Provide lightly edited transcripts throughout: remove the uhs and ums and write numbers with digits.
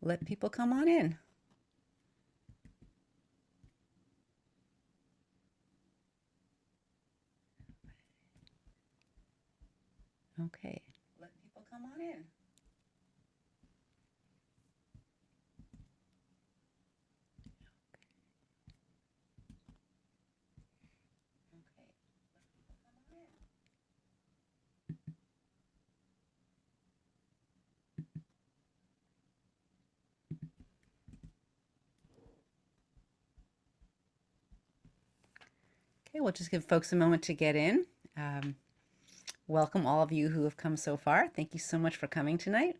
Let people come on in. Okay. Let people come on in. Okay. Let people come on in. Okay, we'll just give folks a moment to get in. Um, Welcome all of you who have come so far. Thank you so much for coming tonight.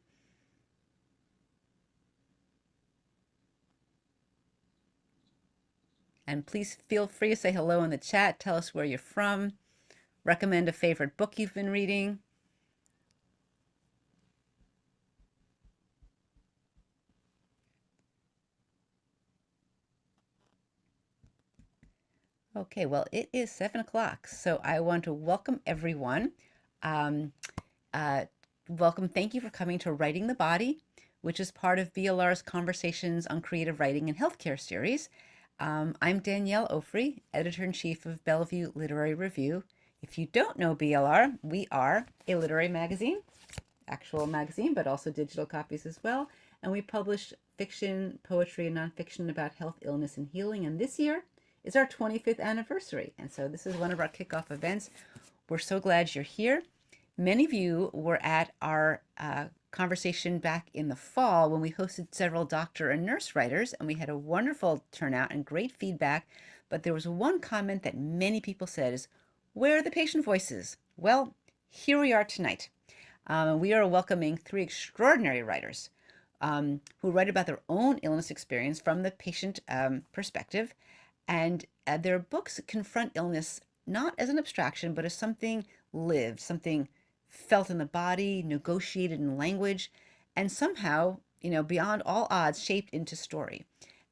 And please feel free to say hello in the chat. Tell us where you're from. Recommend a favorite book you've been reading. Okay, well, it is 7 o'clock, so I want to welcome everyone. Um, Welcome, thank you for coming to Writing the Body, which is part of BLR's Conversations on Creative Writing and Healthcare series. I'm Danielle Ofri, Editor-in-Chief of Bellevue Literary Review. If you don't know BLR, we are a literary magazine, actual magazine, but also digital copies as well. And we publish fiction, poetry, and nonfiction about health, illness, and healing. And this year is our 25th anniversary. And so this is one of our kickoff events. We're so glad you're here. Many of you were at our conversation back in the fall when we hosted several doctor and nurse writers, and we had a wonderful turnout and great feedback. But there was one comment that many people said is, where are the patient voices? Well, here we are tonight. We are welcoming three extraordinary writers who write about their own illness experience from the patient perspective. And their books confront illness not as an abstraction, but as something lived, something felt in the body, negotiated in language, and somehow, beyond all odds, shaped into story.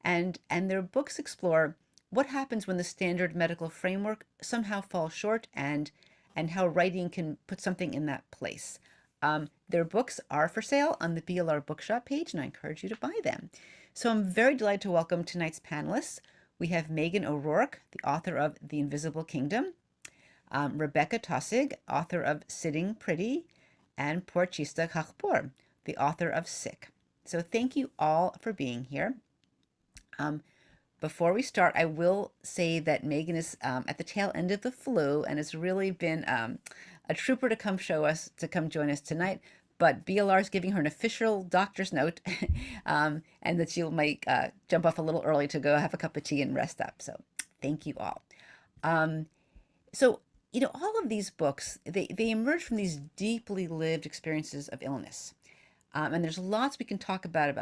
And their books explore what happens when the standard medical framework somehow falls short, and how writing can put something in that place. Their books are for sale on the BLR Bookshop page, and I encourage you to buy them. So I'm very delighted to welcome tonight's panelists. We have Meghan O'Rourke, the author of The Invisible Kingdom, Rebekah Taussig, author of Sitting Pretty, and Porochista Khakpour, the author of Sick. So thank you all for being here. Before we start, I will say that Meghan is at the tail end of the flu and has really been a trooper to come join us tonight. But BLR is giving her an official doctor's note, and that she might jump off a little early to go have a cup of tea and rest up. So thank you all. So, all of these books, they emerge from these deeply lived experiences of illness. And there's lots we can talk about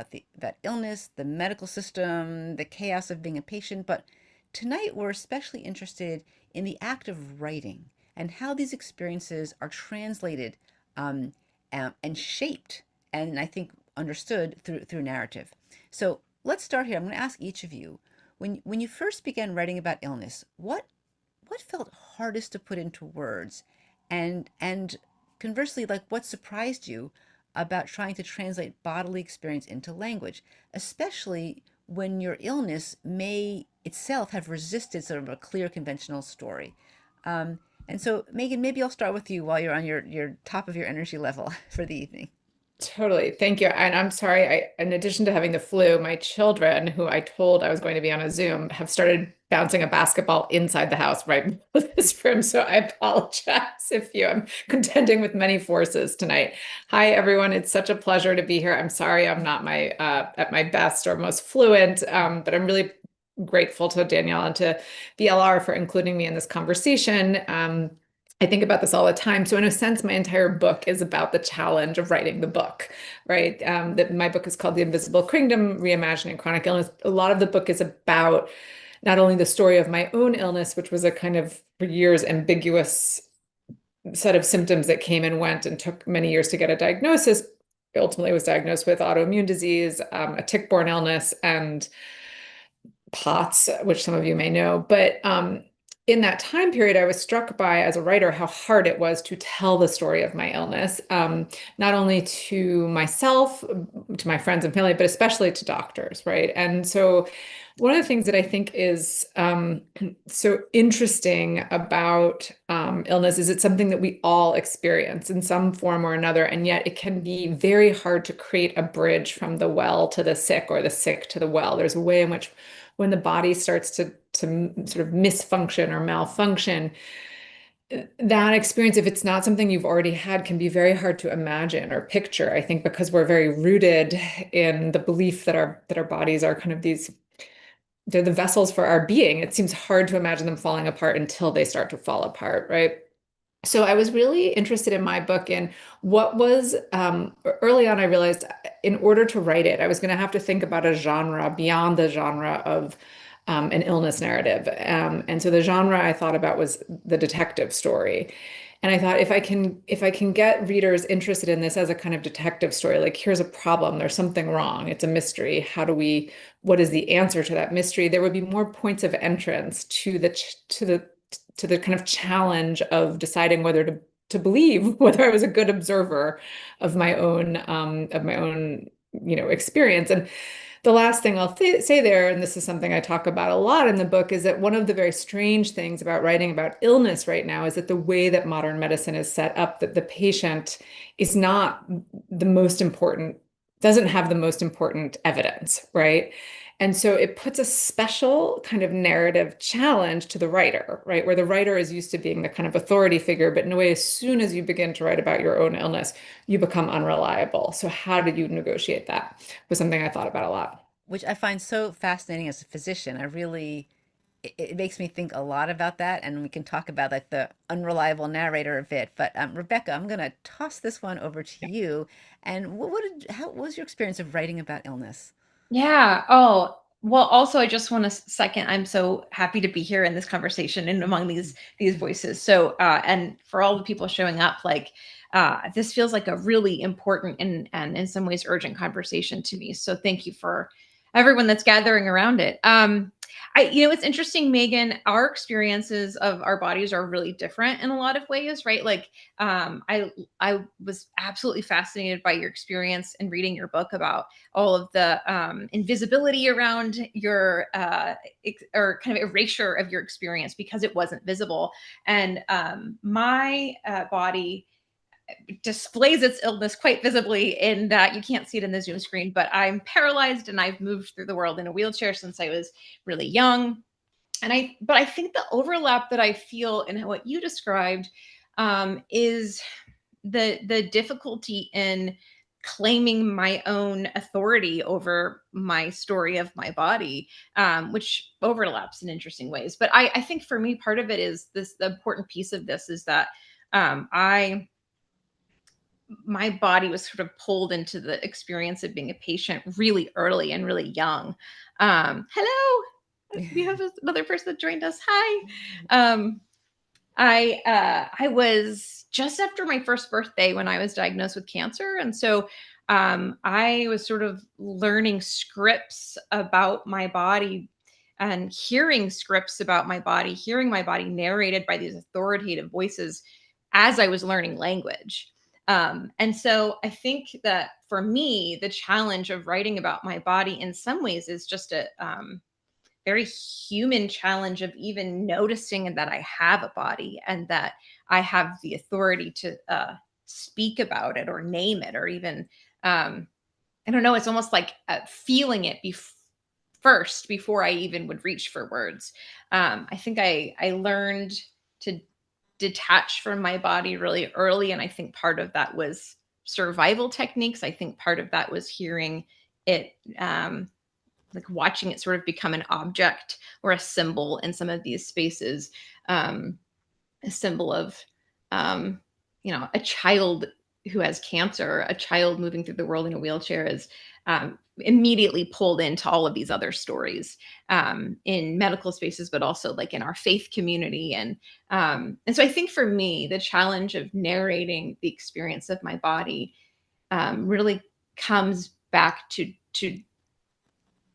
illness, the medical system, the chaos of being a patient. But tonight we're especially interested in the act of writing and how these experiences are translated and shaped, and I think understood through narrative. So let's start here. I'm going to ask each of you, when you first began writing about illness, what felt hardest to put into words, and conversely, like, what surprised you about trying to translate bodily experience into language, especially when your illness may itself have resisted sort of a clear conventional story. And so, Meghan, maybe I'll start with you while you're on your top of your energy level for the evening. Totally. Thank you. And I'm sorry, in addition to having the flu, my children, who I told I was going to be on a Zoom, have started bouncing a basketball inside the house right in this room. So I apologize if I'm contending with many forces tonight. Hi, everyone. It's such a pleasure to be here. I'm sorry I'm not at my best or most fluent, but I'm really grateful to Danielle and to BLR for including me in this conversation. I think about this all the time. So in a sense, my entire book is about the challenge of writing the book, right? My book is called The Invisible Kingdom, Reimagining Chronic Illness. A lot of the book is about not only the story of my own illness, which was a kind of, for years, ambiguous set of symptoms that came and went and took many years to get a diagnosis. I ultimately was diagnosed with autoimmune disease, a tick-borne illness, and POTS, which some of you may know. But in that time period, I was struck by, as a writer, how hard it was to tell the story of my illness, not only to myself, to my friends and family, but especially to doctors, right? And so, one of the things that I think is so interesting about illness is it's something that we all experience in some form or another, and yet it can be very hard to create a bridge from the well to the sick or the sick to the well. There's a way in which when the body starts to sort of misfunction or malfunction, that experience, if it's not something you've already had, can be very hard to imagine or picture. I think because we're very rooted in the belief that our bodies are kind of these, they're the vessels for our being. It seems hard to imagine them falling apart until they start to fall apart, right? So I was really interested in my book in what was early on. I realized in order to write it, I was going to have to think about a genre beyond the genre of an illness narrative. And so the genre I thought about was the detective story. And I thought if I can get readers interested in this as a kind of detective story, like here's a problem, there's something wrong, it's a mystery. What is the answer to that mystery? There would be more points of entrance to the kind of challenge of deciding whether to believe, whether I was a good observer of my own, experience. And the last thing I'll say there, and this is something I talk about a lot in the book, is that one of the very strange things about writing about illness right now is that the way that modern medicine is set up, that the patient is not the most important, doesn't have the most important evidence, right? And so it puts a special kind of narrative challenge to the writer, right? Where the writer is used to being the kind of authority figure, but in a way, as soon as you begin to write about your own illness, you become unreliable. So how did you negotiate that? Was something I thought about a lot. which I find so fascinating as a physician. I really, it makes me think a lot about that, and we can talk about like the unreliable narrator a bit. But Rebekah, I'm gonna toss this one over to you. And what was your experience of writing about illness? Yeah. Oh, well, also I just want to second, I'm so happy to be here in this conversation and among these voices. So and for all the people showing up, like this feels like a really important and in some ways urgent conversation to me. So thank you for everyone that's gathering around it. It's interesting, Megan, our experiences of our bodies are really different in a lot of ways, right? Like I was absolutely fascinated by your experience in reading your book about all of the invisibility around your or kind of erasure of your experience because it wasn't visible. And my body displays its illness quite visibly in that you can't see it in the Zoom screen, but I'm paralyzed and I've moved through the world in a wheelchair since I was really young. But I think the overlap that I feel in what you described is the difficulty in claiming my own authority over my story of my body, which overlaps in interesting ways. But I think for me, part of it is this: the important piece of this is that I my body was sort of pulled into the experience of being a patient really early and really young. Hello, we have another person that joined us. Hi. Um, I was just after my first birthday when I was diagnosed with cancer, and so I was sort of learning scripts about my body and hearing scripts about my body, hearing my body narrated by these authoritative voices as I was learning language. And so I think that for me, the challenge of writing about my body in some ways is just a very human challenge of even noticing that I have a body and that I have the authority to speak about it or name it or even, I don't know, it's almost like feeling it first before I even would reach for words. I think I learned to detach from my body really early. And I think part of that was survival techniques. I think part of that was hearing it, like watching it sort of become an object or a symbol in some of these spaces, a symbol of, um, a child who has cancer, a child moving through the world in a wheelchair is immediately pulled into all of these other stories in medical spaces, but also like in our faith community. And so I think for me, the challenge of narrating the experience of my body really comes back to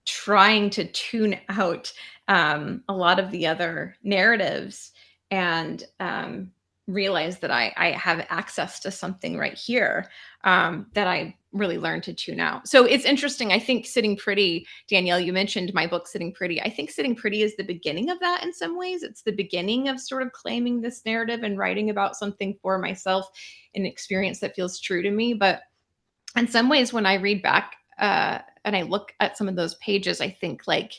trying to tune out a lot of the other narratives and realize that I have access to something right here that I really learned to tune out. So it's interesting. I think Sitting Pretty, Danielle, you mentioned my book, Sitting Pretty. I think Sitting Pretty is the beginning of that in some ways. It's the beginning of sort of claiming this narrative and writing about something for myself, an experience that feels true to me. But in some ways, when I read back and I look at some of those pages, I think like,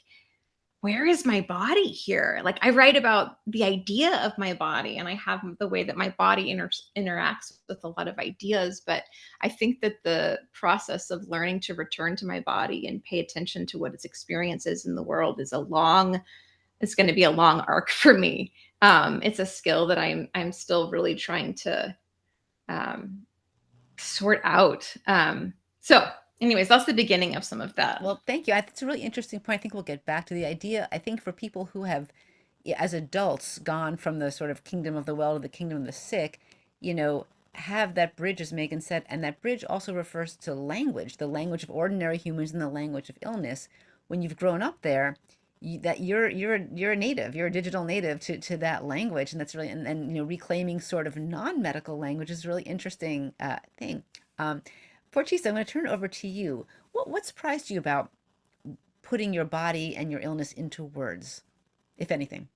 where is my body here? Like I write about the idea of my body and I have the way that my body interacts with a lot of ideas. But I think that the process of learning to return to my body and pay attention to what its experience is in the world is it's going to be a long arc for me. It's a skill that I'm still really trying to um, sort out. So anyways, that's the beginning of some of that. Well, thank you. It's a really interesting point. I think we'll get back to the idea. I think for people who have, as adults, gone from the sort of kingdom of the well to the kingdom of the sick, have that bridge, as Megan said, and that bridge also refers to language, the language of ordinary humans and the language of illness. When you've grown up there, you're a native, you're a digital native to that language, and that's really and reclaiming sort of non-medical language is a really interesting thing. Porochista, I'm going to turn it over to you. What surprised you about putting your body and your illness into words, if anything?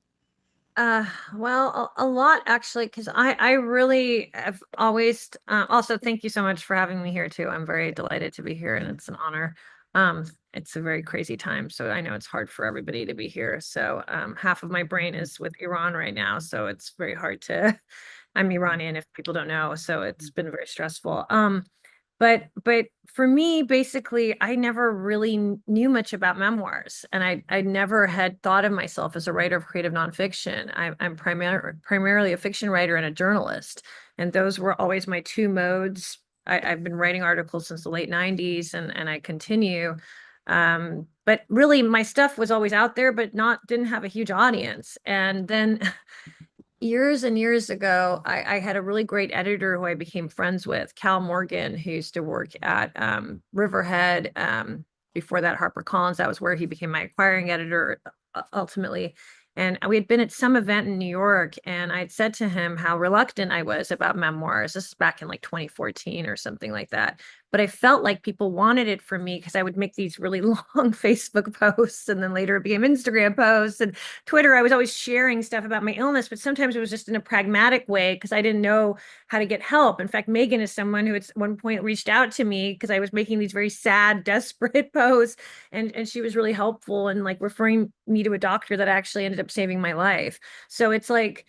Well, a lot actually, because I really have always, also thank you so much for having me here too. I'm very delighted to be here and it's an honor. It's a very crazy time, so I know it's hard for everybody to be here. So half of my brain is with Iran right now, so it's very hard to, I'm Iranian if people don't know, so it's been very stressful. But for me, basically, I never really knew much about memoirs, and I never had thought of myself as a writer of creative nonfiction. I'm primarily a fiction writer and a journalist, and those were always my two modes. I've been writing articles since the late 90s, and I continue. But really, my stuff was always out there, but didn't have a huge audience. And then years and years ago, I had a really great editor who I became friends with, Cal Morgan, who used to work at Riverhead. Before that, HarperCollins. That was where he became my acquiring editor ultimately. And we had been at some event in New York, and I'd said to him how reluctant I was about memoirs. This is back in like 2014 or something like that. But I felt like people wanted it from me because I would make these really long Facebook posts, and then later it became Instagram posts and Twitter. I was always sharing stuff about my illness, but sometimes it was just in a pragmatic way because I didn't know how to get help. In fact, Meghan is someone who at one point reached out to me because I was making these very sad, desperate posts, and she was really helpful and like referring me to a doctor that actually ended up saving my life. So it's like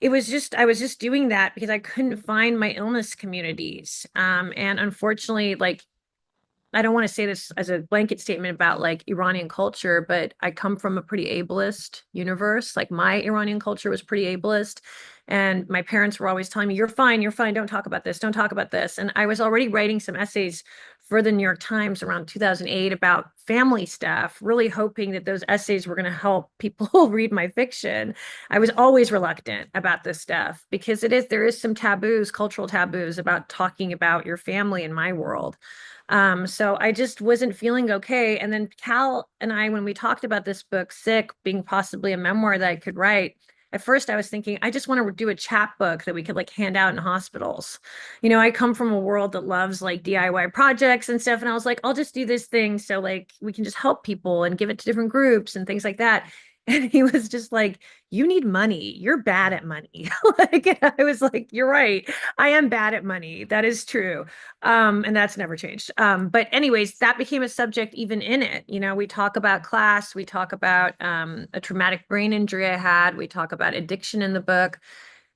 I was just doing that because I couldn't find my illness communities. And unfortunately, like, I don't want to say this as a blanket statement about like Iranian culture, but I come from a pretty ableist universe. Like my Iranian culture was pretty ableist. And my parents were always telling me, you're fine, don't talk about this, don't talk about this. And I was already writing some essays for the New York Times around 2008 about family stuff, really hoping that those essays were going to help people read my fiction. I was always reluctant about this stuff because there is some taboos, cultural taboos about talking about your family in my world. So I just wasn't feeling okay. And then Cal and I, when we talked about this book, Sick, being possibly a memoir that I could write, at first I was thinking, I just want to do a chapbook that we could like hand out in hospitals. I come from a world that loves like DIY projects and stuff. And I was like, I'll just do this thing so like we can just help people and give it to different groups and things like that. And he was just like, you need money. You're bad at money. Like, I was like, you're right. I am bad at money. That is true. And that's never changed. But anyways, that became a subject even in it. We talk about class, we talk about a traumatic brain injury I had, we talk about addiction in the book.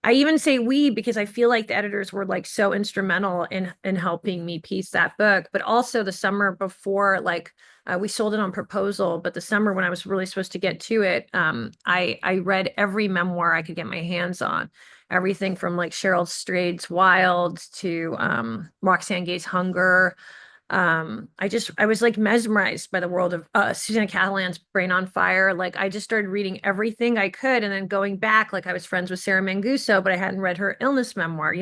I even say we because I feel like the editors were like so instrumental in helping me piece that book. But also the summer before, like we sold it on proposal, but the summer when I was really supposed to get to it, I read every memoir I could get my hands on. Everything from like Cheryl Strayed's Wild to Roxane Gay's Hunger. I was like mesmerized by the world of Susanna Catalan's Brain on Fire. Like I just started reading everything I could, and then going back, like I was friends with Sarah Manguso, but I hadn't read her illness memoir.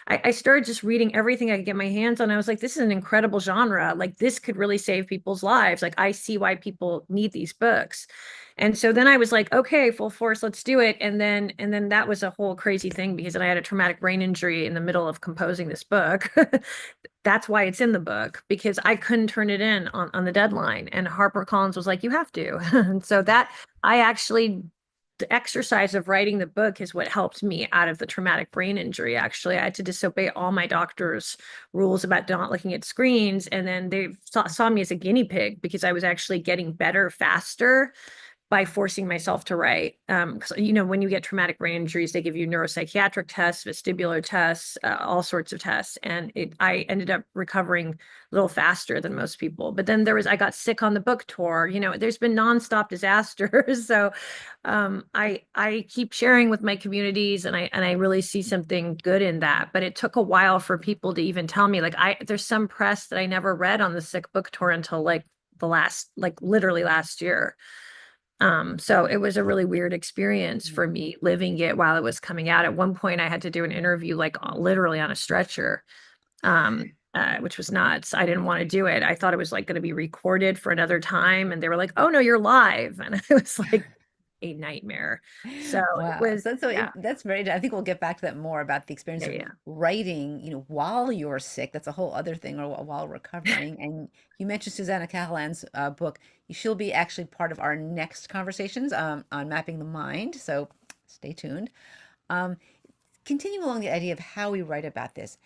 I started just reading everything I could get my hands on. I was like, this is an incredible genre. Like this could really save people's lives. Like I see why people need these books. And so then I was like, okay, full force, let's do it. And then that was a whole crazy thing because then I had a traumatic brain injury in the middle of composing this book. That's why it's in the book, because I couldn't turn it in on the deadline. And HarperCollins was like, you have to. And so that I actually, the exercise of writing the book is what helped me out of the traumatic brain injury. Actually, I had to disobey all my doctor's rules about not looking at screens. And then they saw me as a guinea pig because I was actually getting better faster by forcing myself to write. Because, when you get traumatic brain injuries, they give you neuropsychiatric tests, vestibular tests, all sorts of tests. And I ended up recovering a little faster than most people. But then I got sick on the book tour. There's been nonstop disasters. So I keep sharing with my communities, and I really see something good in that. But it took a while for people to even tell me, there's some press that I never read on the sick book tour until literally last year. So it was a really weird experience for me living it while it was coming out. At one point, I had to do an interview literally on a stretcher, which was nuts. I didn't want to do it. I thought it was going to be recorded for another time, and they were like, "Oh no, you're live," and I was like, a nightmare. So Wow. it was, That's very, I think we'll get back to that more about the experience of writing, while you're sick. That's a whole other thing, or while recovering. And you mentioned Susanna Catalan's book. She'll be actually part of our next conversations on mapping the mind. So stay tuned. Continuing along the idea of how we write about this,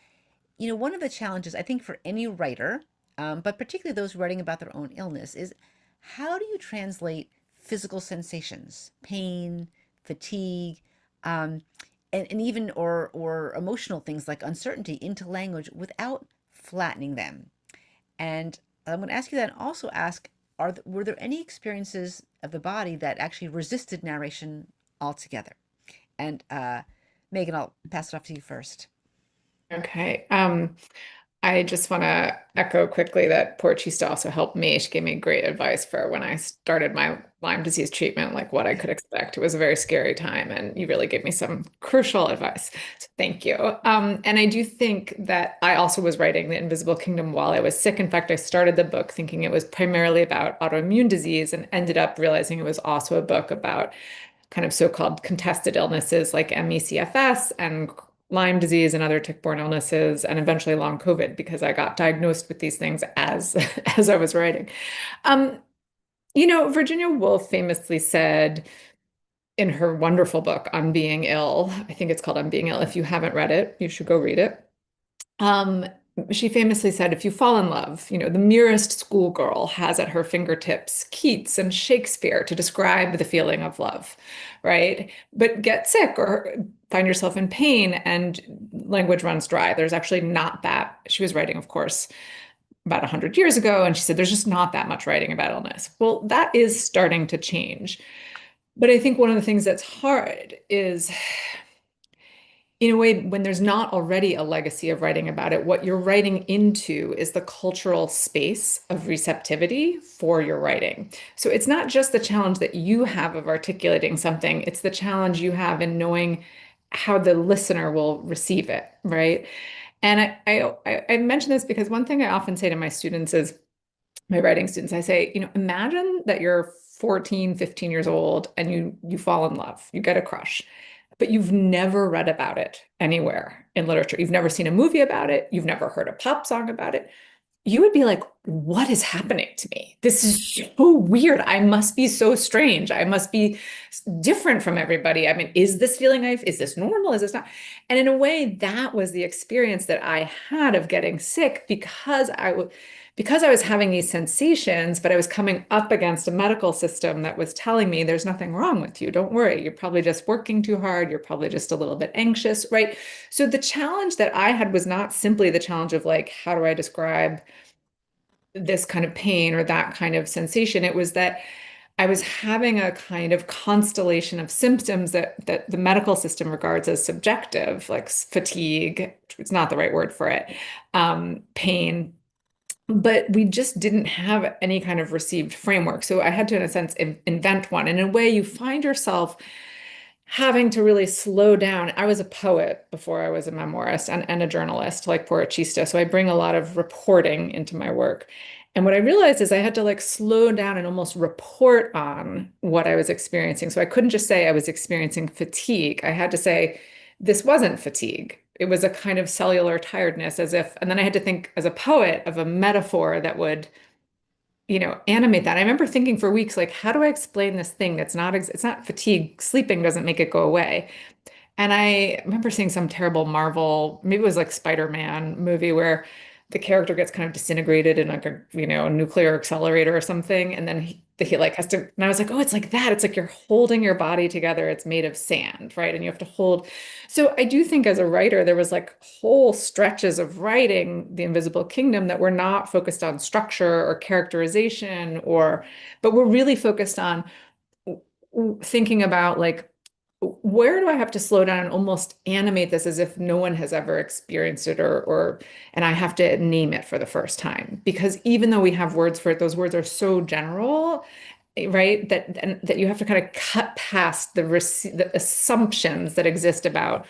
one of the challenges I think for any writer, but particularly those writing about their own illness, is how do you translate physical sensations, pain, fatigue, and even or emotional things like uncertainty into language without flattening them? And I'm going to ask you that, and also ask, were there any experiences of the body that actually resisted narration altogether? And Meghan, I'll pass it off to you first. Okay. I just want to echo quickly that Porochista also helped me. She gave me great advice for when I started my Lyme disease treatment, like what I could expect. It was a very scary time, and you really gave me some crucial advice. So thank you. And I do think that I also was writing The Invisible Kingdom while I was sick. In fact, I started the book thinking it was primarily about autoimmune disease, and ended up realizing it was also a book about kind of so-called contested illnesses like ME/CFS and Lyme disease and other tick-borne illnesses, and eventually long COVID, because I got diagnosed with these things as I was writing. Virginia Woolf famously said in her wonderful book on being ill, I think it's called On Being Ill. If you haven't read it, you should go read it. She famously said, if you fall in love, the merest schoolgirl has at her fingertips Keats and Shakespeare to describe the feeling of love, right? But get sick or find yourself in pain and language runs dry. There's actually not that. She was writing, of course, about 100 years ago, and she said, there's just not that much writing about illness. Well, that is starting to change. But I think one of the things that's hard is, in a way, when there's not already a legacy of writing about it, what you're writing into is the cultural space of receptivity for your writing. So it's not just the challenge that you have of articulating something, it's the challenge you have in knowing how the listener will receive it, right? And I mention this because one thing I often say to my students is, my writing students, I say, imagine that you're 14, 15 years old and you fall in love, you get a crush, but you've never read about it anywhere in literature. You've never seen a movie about it. You've never heard a pop song about it. You would be like, what is happening to me? This is so weird. I must be so strange. I must be different from everybody. I mean, is this feeling is this normal? Is this not? And in a way, that was the experience that I had of getting sick, because I was having these sensations, but I was coming up against a medical system that was telling me there's nothing wrong with you. Don't worry. You're probably just working too hard. You're probably just a little bit anxious, right? So the challenge that I had was not simply the challenge of how do I describe this kind of pain or that kind of sensation? It was that I was having a kind of constellation of symptoms that the medical system regards as subjective, like fatigue, it's not the right word for it, pain, but we just didn't have any kind of received framework. So I had to, in a sense, invent one. And in a way, you find yourself having to really slow down. I was a poet before I was a memoirist and a journalist like Porochista. So I bring a lot of reporting into my work. And what I realized is I had to like slow down and almost report on what I was experiencing. So I couldn't just say I was experiencing fatigue. I had to say this wasn't fatigue. It was a kind of cellular tiredness, as if, and then I had to think as a poet of a metaphor that would, animate that. I remember thinking for weeks, like, how do I explain this thing that's not, it's not fatigue. Sleeping doesn't make it go away. And I remember seeing some terrible Marvel, maybe it was like Spider-Man movie where the character gets kind of disintegrated in like a, nuclear accelerator or something. And then he like has to, and I was like, oh, it's like that. It's like you're holding your body together. It's made of sand, right? And you have to hold. So I do think as a writer, there was like whole stretches of writing The Invisible Kingdom that were not focused on structure or characterization but we're really focused on thinking about like, where do I have to slow down and almost animate this as if no one has ever experienced it and I have to name it for the first time? Because even though we have words for it, those words are so general, right? That you have to kind of cut past the assumptions that exist about,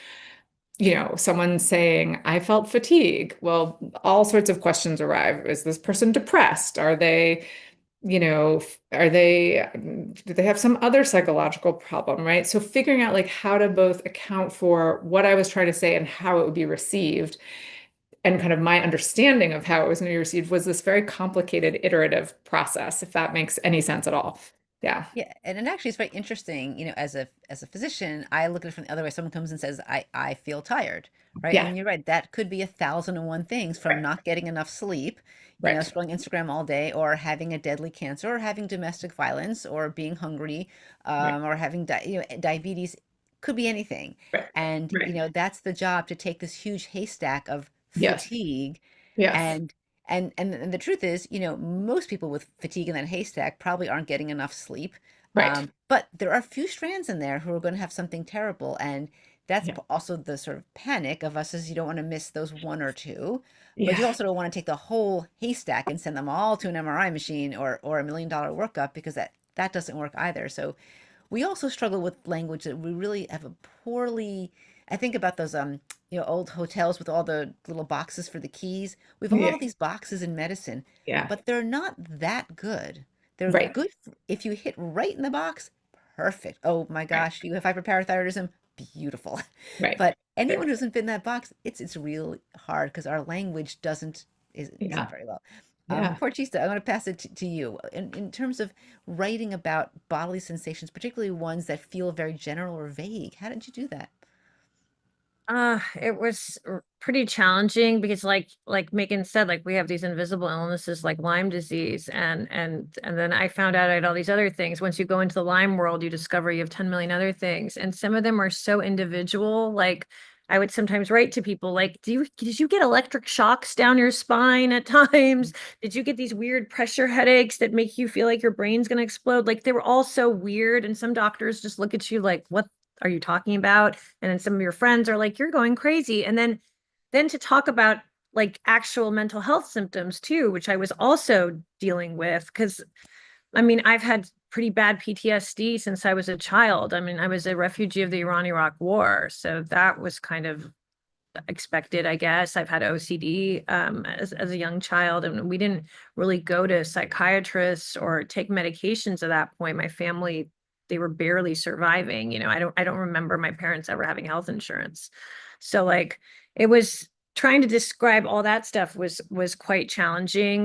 someone saying, I felt fatigue. Well, all sorts of questions arrive. Is this person depressed? Are they are they, do they have some other psychological problem, right? So figuring out like how to both account for what I was trying to say and how it would be received and kind of my understanding of how it was going to be received was this very complicated iterative process, if that makes any sense at all. Yeah. Yeah, and actually it's very interesting, as a physician, I look at it from the other way. Someone comes and says, I feel tired, right? Yeah. And you're right, that could be 1,001 things from Right. not getting enough sleep, Right. scrolling Instagram all day, or having a deadly cancer, or having domestic violence, or being hungry, Right. or having diabetes. Could be anything. Right. And Right. that's the job, to take this huge haystack of Yes. fatigue Yes. and and the truth is, most people with fatigue in that haystack probably aren't getting enough sleep. Right. But there are a few strands in there who are going to have something terrible, and that's Yeah. also the sort of panic of us, is you don't want to miss those one or two, but you Yeah. also don't want to take the whole haystack and send them all to an MRI machine or $1 million workup, because that doesn't work either. So we also struggle with language that we really have a poorly. I think about those old hotels with all the little boxes for the keys. We've Yeah. all these boxes in medicine, Yeah. but they're not that good. They're Right. good if you hit right in the box. Perfect. Oh my Right. gosh, you have hyperparathyroidism. Beautiful. Right. But anyone Right. who doesn't fit in that box, it's really hard, because our language isn't Yeah. very well. Yeah. Porchista, I want to pass it to you. In terms of writing about bodily sensations, particularly ones that feel very general or vague, how did you do that? It was pretty challenging because like Megan said, like we have these invisible illnesses like Lyme disease and then I found out I had all these other things. Once you go into the Lyme world, you discover you have 10 million other things. And some of them are so individual. Like I would sometimes write to people like, did you get electric shocks down your spine at times? Did you get these weird pressure headaches that make you feel like your brain's gonna explode? Like they were all so weird. And some doctors just look at you like, what are you talking about? And then some of your friends are like, you're going crazy. And then to talk about like actual mental health symptoms too, which I was also dealing with. Because I mean, I've had pretty bad PTSD since I was a child. I mean, I was a refugee of the Iran-Iraq War. So that was kind of expected, I guess. I've had OCD as a young child, and we didn't really go to psychiatrists or take medications at that point. My family, they were barely surviving. I don't remember my parents ever having health insurance. So like it was trying to describe all that stuff was quite challenging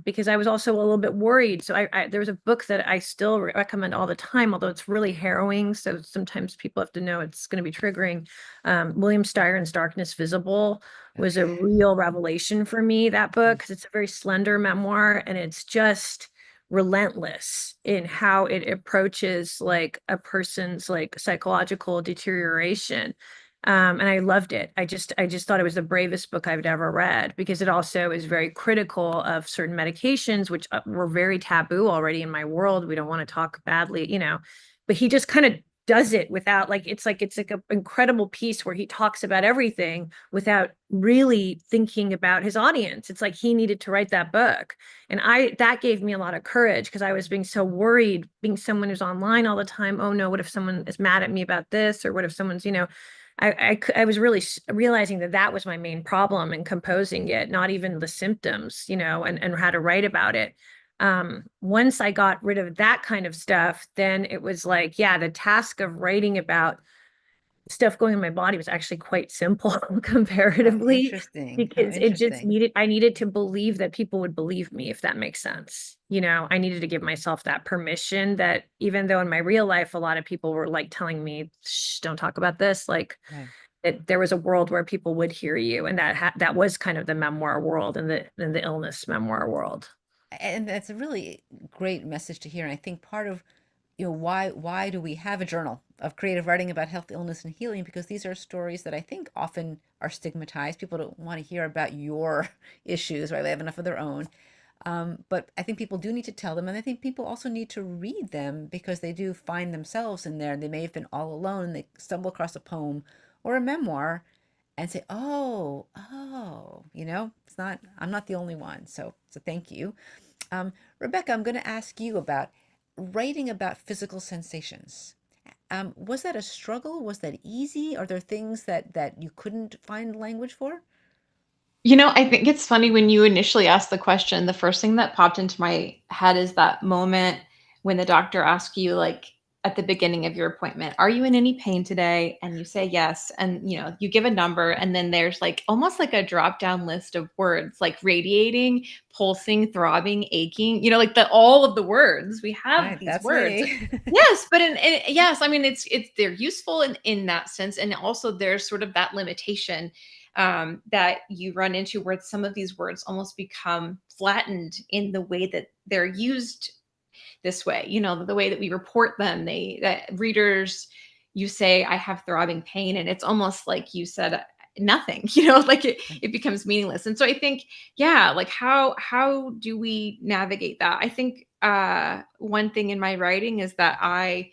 because I was also a little bit worried. So there was a book that I still recommend all the time, although it's really harrowing. So sometimes people have to know it's going to be triggering. William Styron's Darkness Visible was a real revelation for me, that book, because it's a very slender memoir and it's just relentless in how it approaches like a person's like psychological deterioration. And I loved it. I just thought it was the bravest book I've ever read, because it also is very critical of certain medications, which were very taboo already in my world. We don't want to talk badly, but he just kind of does it without it's like an incredible piece where he talks about everything without really thinking about his audience. It's like he needed to write that book. And that gave me a lot of courage because I was being so worried, being someone who's online all the time. Oh no, what if someone is mad at me about this? Or what if someone's, I was really realizing that was my main problem in composing it, not even the symptoms, and how to write about it. Once I got rid of that kind of stuff, then it was like, yeah, the task of writing about stuff going in my body was actually quite simple Oh, comparatively, interesting. How because interesting. I needed to believe that people would believe me, if that makes sense. I needed to give myself that permission that even though in my real life, a lot of people were like telling me, shh, don't talk about this, like Right. that there was a world where people would hear you. And that was kind of the memoir world and the illness memoir world. And that's a really great message to hear. And I think part of, why do we have a journal of creative writing about health, illness, and healing? Because these are stories that I think often are stigmatized. People don't want to hear about your issues, right? They have enough of their own. But I think people do need to tell them, and I think people also need to read them because they do find themselves in there. They may have been all alone, and they stumble across a poem or a memoir and say, oh, it's not, I'm not the only one. So thank you. Rebekah, I'm going to ask you about writing about physical sensations. Was that a struggle? Was that easy? Are there things that you couldn't find language for? I think it's funny when you initially asked the question, the first thing that popped into my head is that moment when the doctor asks you, like, at the beginning of your appointment, are you in any pain today? And you say yes. And, you give a number, and then there's like almost like a drop down list of words like radiating, pulsing, throbbing, aching, like all of the words. We have Right, these that's words. me. Yes, but yes, I mean, they're useful in that sense. And also there's sort of that limitation that you run into where some of these words almost become flattened in the way that they're used this way, the way that we report them. That readers, you say, I have throbbing pain, and it's almost like you said nothing, like it becomes meaningless. And so I think, yeah, like how do we navigate that? I think one thing in my writing is that I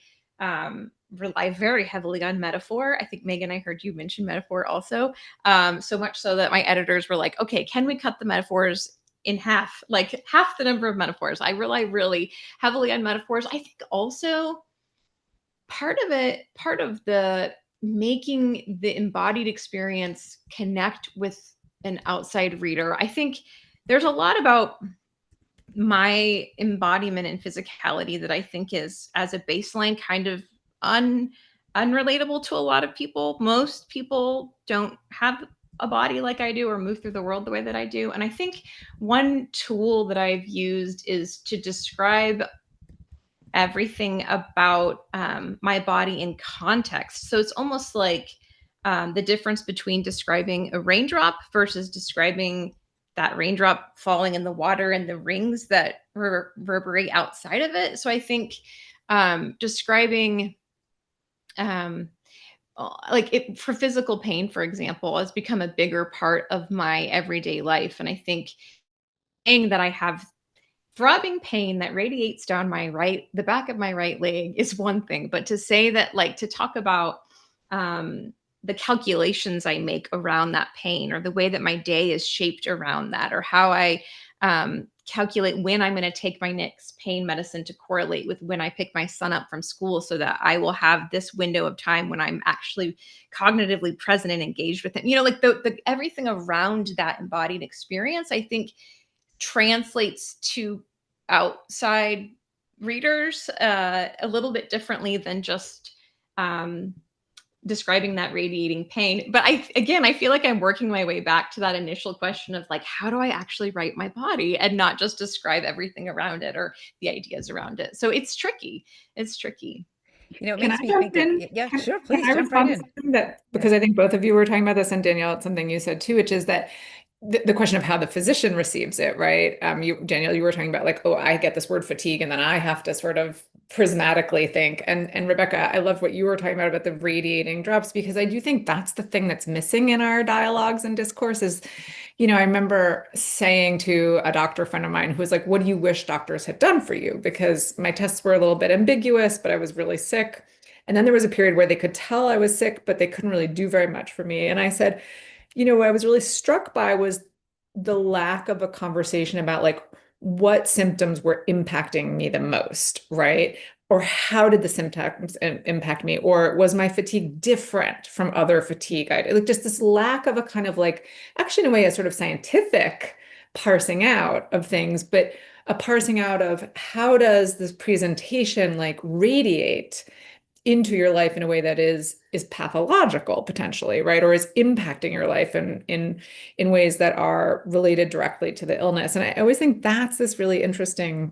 rely very heavily on metaphor. I think Megan, I heard you mention metaphor also. So much so that my editors were like, okay, can we cut the metaphors in half, like half the number of metaphors? I rely really heavily on metaphors. I think also part of the making the embodied experience connect with an outside reader. I think there's a lot about my embodiment and physicality that I think is, as a baseline, kind of unrelatable to a lot of people. Most people don't have a body like I do or move through the world the way that I do. And I think one tool that I've used is to describe everything about my body in context. So it's almost like the difference between describing a raindrop versus describing that raindrop falling in the water and the rings that reverberate outside of it. So I think describing like for physical pain, for example, has become a bigger part of my everyday life. And I think saying that I have throbbing pain that radiates down the back of my right leg is one thing, but to say that, like, to talk about the calculations I make around that pain, or the way that my day is shaped around that, or how I calculate when I'm going to take my next pain medicine to correlate with when I pick my son up from school, so that I will have this window of time when I'm actually cognitively present and engaged with him. Like the everything around that embodied experience, I think, translates to outside readers a little bit differently than just describing that radiating pain. But I feel like I'm working my way back to that initial question of, like, how do I actually write my body and not just describe everything around it or the ideas around it? So it's tricky. It's tricky. It Can I makes me jump think of, in? yeah, sure, Can please I jump right respond to in. something that, Yeah. because I think both of you were talking about this, and Danielle, it's something you said too, which is that the question of how the physician receives it, right? Danielle, you were talking about, like, oh, I get this word fatigue, and then I have to sort of prismatically think. And Rebekah, I love what you were talking about the radiating drops, because I do think that's the thing that's missing in our dialogues and discourses. I remember saying to a doctor friend of mine who was like, what do you wish doctors had done for you? Because my tests were a little bit ambiguous, but I was really sick. And then there was a period where they could tell I was sick, but they couldn't really do very much for me. And I said, what I was really struck by was the lack of a conversation about like what symptoms were impacting me the most, right? Or how did the symptoms impact me? Or was my fatigue different from other fatigue? Like just this lack of a kind of like, actually in a way, a sort of scientific parsing out of things, but a parsing out of how does this presentation like radiate into your life in a way that is pathological potentially, right? Or is impacting your life in ways that are related directly to the illness. And I always think that's this really interesting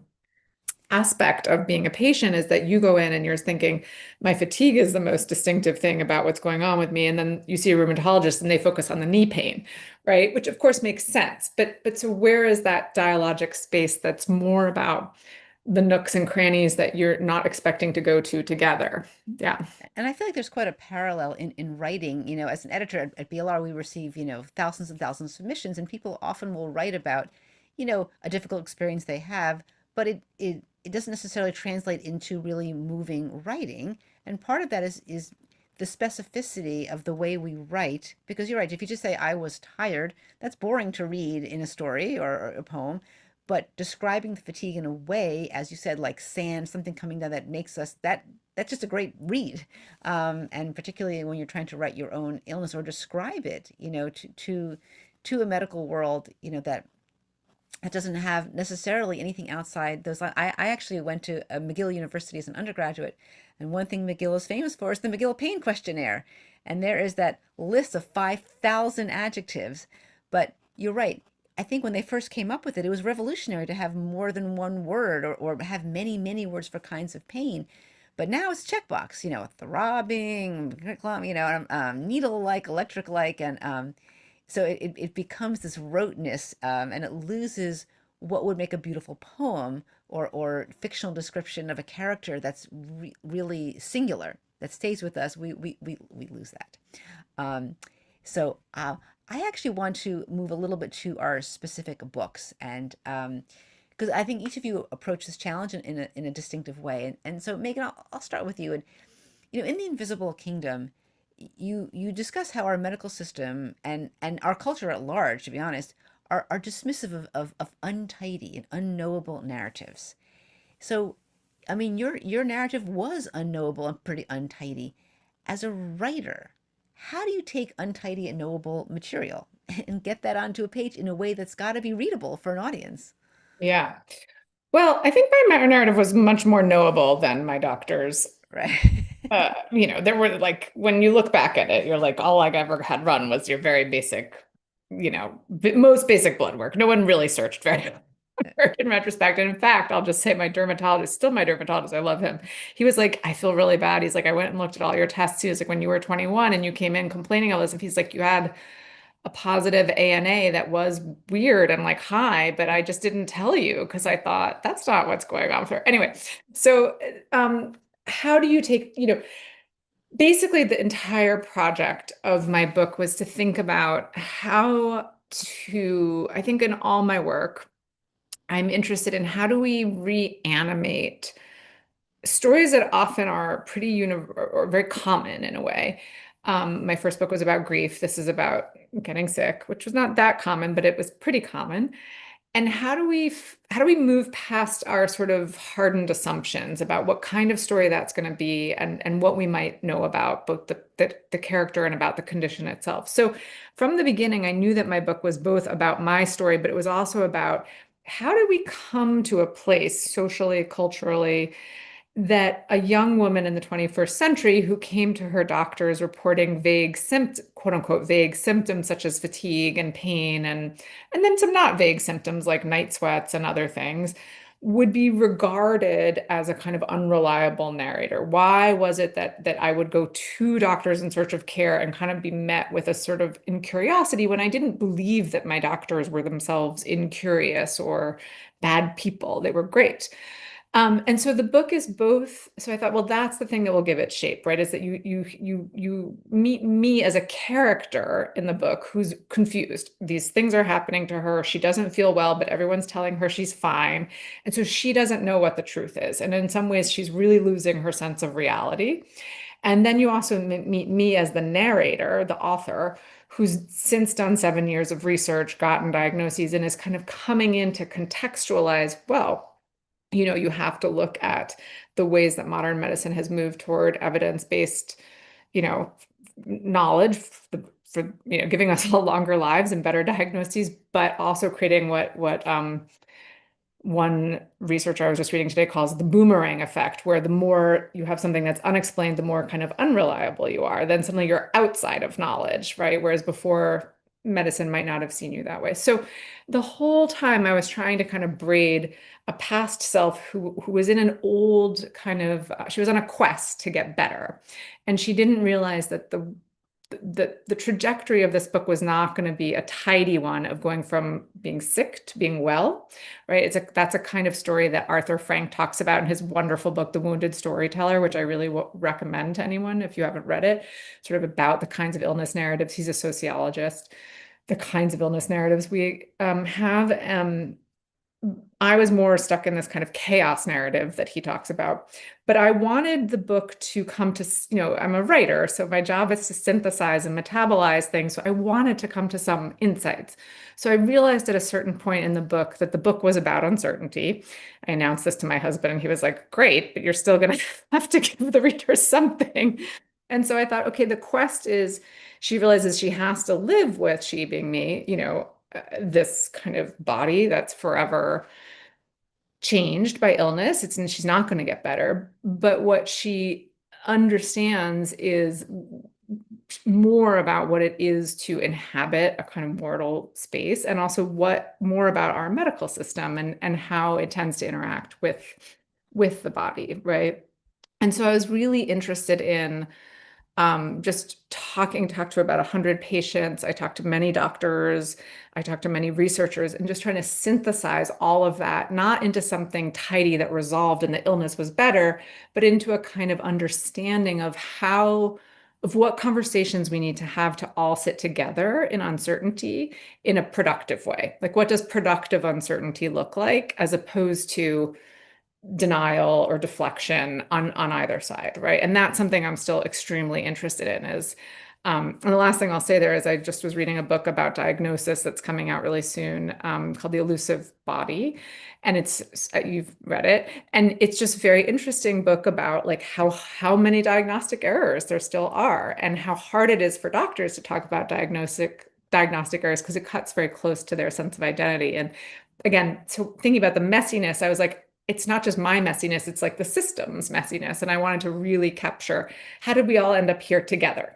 aspect of being a patient, is that you go in and you're thinking, my fatigue is the most distinctive thing about what's going on with me. And then you see a rheumatologist and they focus on the knee pain, right? Which of course makes sense. But so where is that dialogic space that's more about the nooks and crannies that you're not expecting to go to together? Yeah. And I feel like there's quite a parallel in writing. As an editor at BLR, we receive, thousands and thousands of submissions, and people often will write about, a difficult experience they have, but it doesn't necessarily translate into really moving writing. And part of that is the specificity of the way we write, because you're right, if you just say I was tired, that's boring to read in a story or a poem. But describing the fatigue in a way, as you said, like sand, something coming down that makes us that's just a great read. And particularly when you're trying to write your own illness or describe it, to a medical world, that doesn't have necessarily anything outside those lines. I actually went to McGill University as an undergraduate, and one thing McGill is famous for is the McGill Pain Questionnaire. And there is that list of 5,000 adjectives. But you're right. I think when they first came up with it, it was revolutionary to have more than one word, or have many, many words for kinds of pain. But now it's checkbox, throbbing, needle-like, electric-like, and so it becomes this roteness, and it loses what would make a beautiful poem or fictional description of a character that's really singular, that stays with us. We lose that. So I actually want to move a little bit to our specific books, and because I think each of you approach this challenge in a distinctive way. And so, Meghan, I'll start with you. And in the Invisible Kingdom, you discuss how our medical system and our culture at large, to be honest, are dismissive of untidy and unknowable narratives. So, I mean, your narrative was unknowable and pretty untidy. As a writer, how do you take untidy and knowable material and get that onto a page in a way that's got to be readable for an audience? Yeah. Well, I think my narrative was much more knowable than my doctor's. Right. There were like, when you look back at it, you're like, all I ever had run was your very basic, most basic blood work. No one really searched very hard in retrospect. And in fact, I'll just say my dermatologist, still my dermatologist, I love him. He was like, I feel really bad. He's like, I went and looked at all your tests. He was like, when you were 21 and you came in complaining all this, and he's like, you had a positive ANA that was weird and like high, but I just didn't tell you because I thought that's not what's going on for. Anyway, so how do you take, basically the entire project of my book was to think about how to, I think in all my work, I'm interested in how do we reanimate stories that often are pretty or very common in a way. My first book was about grief. This is about getting sick, which was not that common, but it was pretty common. And how do we move past our sort of hardened assumptions about what kind of story that's going to be, and what we might know about both the character and about the condition itself. So from the beginning, I knew that my book was both about my story, but it was also about how do we come to a place socially, culturally, that a young woman in the 21st century who came to her doctors reporting vague quote unquote vague symptoms such as fatigue and pain, and then some not vague symptoms like night sweats and other things, would be regarded as a kind of unreliable narrator. Why was it that I would go to doctors in search of care and kind of be met with a sort of incuriosity when I didn't believe that my doctors were themselves incurious or bad people? They were great. And so the book is both. So I thought, well, that's the thing that will give it shape, right? Is that you meet me as a character in the book who's confused. These things are happening to her. She doesn't feel well, but everyone's telling her she's fine. And so she doesn't know what the truth is. And in some ways, she's really losing her sense of reality. And then you also meet me as the narrator, the author, who's since done 7 years of research, gotten diagnoses, and is kind of coming in to contextualize, well, you have to look at the ways that modern medicine has moved toward evidence-based, knowledge for giving us all longer lives and better diagnoses, but also creating what one researcher I was just reading today calls the boomerang effect, where the more you have something that's unexplained, the more kind of unreliable you are. Then suddenly you're outside of knowledge, right? Whereas before, medicine might not have seen you that way. So the whole time I was trying to kind of braid a past self who was in an old kind of, she was on a quest to get better. And she didn't realize that the trajectory of this book was not going to be a tidy one of going from being sick to being well, right? That's a kind of story that Arthur Frank talks about in his wonderful book, The Wounded Storyteller, which I really recommend to anyone if you haven't read it, sort of about the kinds of illness narratives. He's a sociologist, the kinds of illness narratives we have. I was more stuck in this kind of chaos narrative that he talks about. But I wanted the book to come to, I'm a writer, so my job is to synthesize and metabolize things. So I wanted to come to some insights. So I realized at a certain point in the book that the book was about uncertainty. I announced this to my husband, and he was like, great, but you're still going to have to give the reader something. And so I thought, okay, the quest is she realizes she has to live with, she being me, this kind of body that's forever changed by illness. And she's not going to get better. But what she understands is more about what it is to inhabit a kind of mortal space, and also what more about our medical system and how it tends to interact with the body, right? And so I was really interested in just talked to about 100 patients. I talked to many doctors. I talked to many researchers, and just trying to synthesize all of that, not into something tidy that resolved and the illness was better, but into a kind of understanding of what conversations we need to have to all sit together in uncertainty in a productive way. Like, what does productive uncertainty look like, as opposed to denial or deflection on either side, right? And that's something I'm still extremely interested in. And the last thing I'll say there is I just was reading a book about diagnosis that's coming out really soon, called The Elusive Body, and you've read it, and it's just very interesting book about like how many diagnostic errors there still are, and how hard it is for doctors to talk about diagnostic errors, because it cuts very close to their sense of identity. And again, so thinking about the messiness, I was like, it's not just my messiness, it's like the system's messiness. And I wanted to really capture, how did we all end up here together?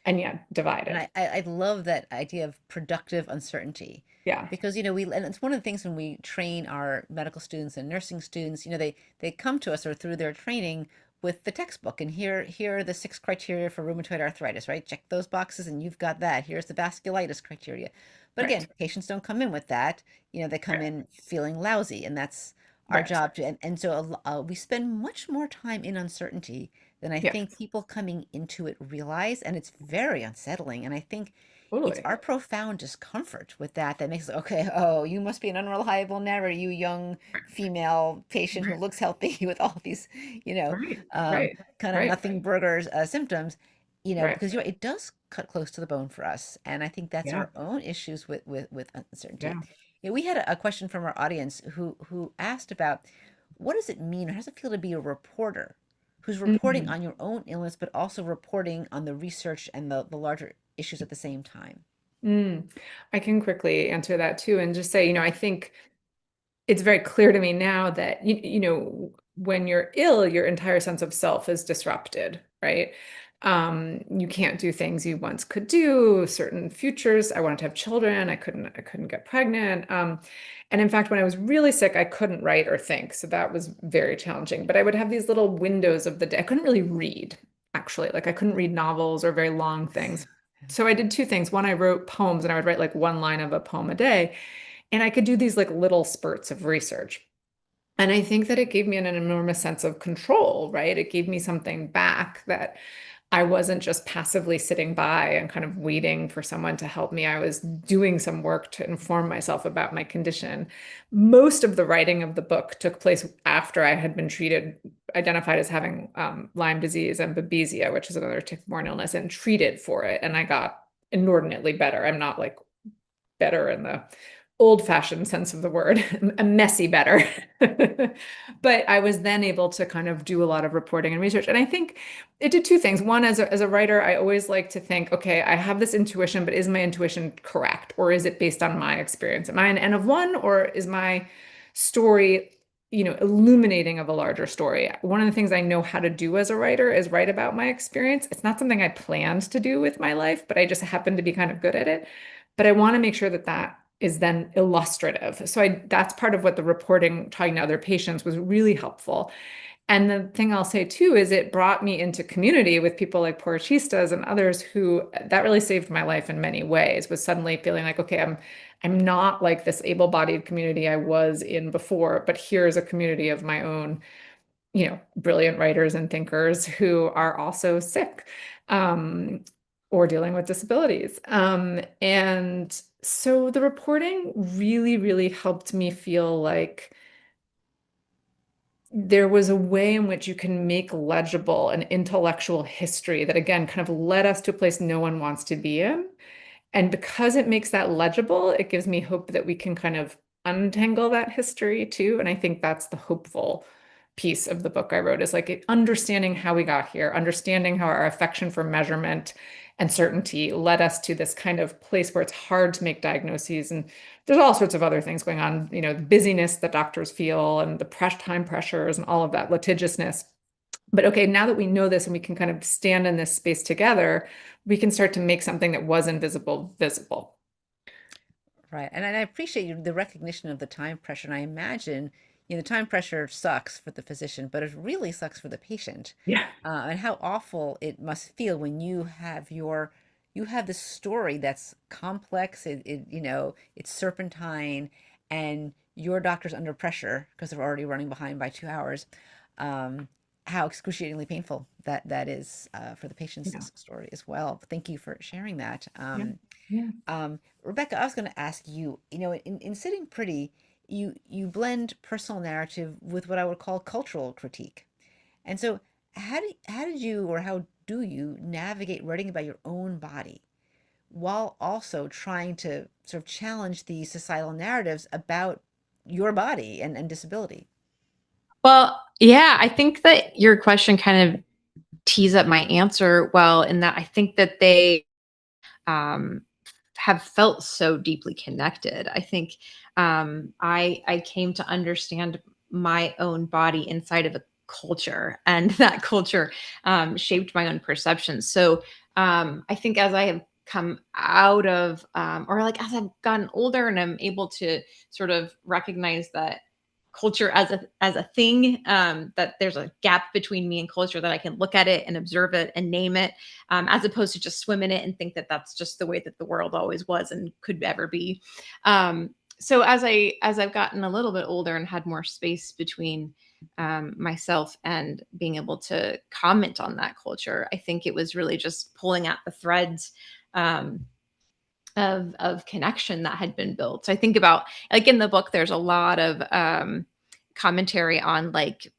And divided. And I love that idea of productive uncertainty. Yeah. Because, and it's one of the things when we train our medical students and nursing students, they come to us or through their training with the textbook, and here are the 6 criteria for rheumatoid arthritis, right? Check those boxes and you've got that. Here's the vasculitis criteria. But again, patients don't come in with that. They come in feeling lousy, and that's our job to, and so we spend much more time in uncertainty than I think people coming into it realize, and it's very unsettling. And I think it's our profound discomfort with that makes it, okay, oh, you must be an unreliable narrator, you young female patient who looks healthy with all these, kind of nothing burgers symptoms, because it does cut close to the bone for us. And I think that's our own issues with uncertainty. We had a question from our audience who asked about, what does it mean, or how does it feel to be a reporter who's reporting on your own illness, but also reporting on the research and the larger issues at the same time? I can quickly answer that too, and just say, I think it's very clear to me now that, when you're ill, your entire sense of self is disrupted, right? You can't do things you once could do, certain futures. I wanted to have children. I couldn't get pregnant. And in fact, when I was really sick, I couldn't write or think. So that was very challenging. But I would have these little windows of the day. I couldn't really read, actually. Like, I couldn't read novels or very long things. So I did 2 things. One, I wrote poems, and I would write like 1 line of a poem a day. And I could do these like little spurts of research. And I think that it gave me an enormous sense of control, right? It gave me something back, that I wasn't just passively sitting by and kind of waiting for someone to help me. I was doing some work to inform myself about my condition. Most of the writing of the book took place after I had been treated identified as having Lyme disease and babesia, which is another tick-borne illness, and treated for it. And I got inordinately better. I'm not like better in the old-fashioned sense of the word, a messy better. But I was then able to kind of do a lot of reporting and research. And I think it did two things. One, as a writer, I always like to think, okay, I have this intuition, but is my intuition correct? Or is it based on my experience? Am I an N of one, or is my story, illuminating of a larger story? One of the things I know how to do as a writer is write about my experience. It's not something I planned to do with my life, but I just happen to be kind of good at it. But I want to make sure that that is then illustrative. So that's part of what the reporting, talking to other patients, was really helpful. And the thing I'll say too is it brought me into community with people like Porochistas and others that really saved my life in many ways, was suddenly feeling like, okay, I'm not like this able-bodied community I was in before, but here's a community of my own, brilliant writers and thinkers who are also sick, or dealing with disabilities. And so the reporting really, really helped me feel like there was a way in which you can make legible an intellectual history that, again, kind of led us to a place no one wants to be in. And because it makes that legible, it gives me hope that we can kind of untangle that history too. And I think that's the hopeful piece of the book I wrote, is like understanding how we got here, understanding how our affection for measurement and certainty led us to this kind of place where it's hard to make diagnoses. And there's all sorts of other things going on, the busyness that doctors feel and the time pressures and all of that litigiousness. But okay, now that we know this and we can kind of stand in this space together, we can start to make something that was invisible visible. Right. And I appreciate the recognition of the time pressure. And I imagine, the time pressure sucks for the physician, but it really sucks for the patient. Yeah. And how awful it must feel when you have this story that's complex, it's serpentine, and your doctor's under pressure because they're already running behind by 2 hours. How excruciatingly painful that is for the patient's story as well. Thank you for sharing that. Rebekah, I was going to ask you, in Sitting Pretty, you blend personal narrative with what I would call cultural critique. And so how did you, or how do you navigate writing about your own body while also trying to sort of challenge the societal narratives about your body and disability? Well, yeah, I think that your question kind of tees up my answer well, in that I think that they have felt so deeply connected. I think I came to understand my own body inside of a culture, and that culture shaped my own perceptions. So I think as I have come out of, or like as I've gotten older and I'm able to sort of recognize that culture as a thing, that there's a gap between me and culture, that I can look at it and observe it and name it, as opposed to just swim in it and think that that's just the way that the world always was and could ever be. So as I've gotten a little bit older and had more space between myself and being able to comment on that culture, I think it was really just pulling at the threads of connection that had been built. So I think about, like, in the book, there's a lot of commentary on like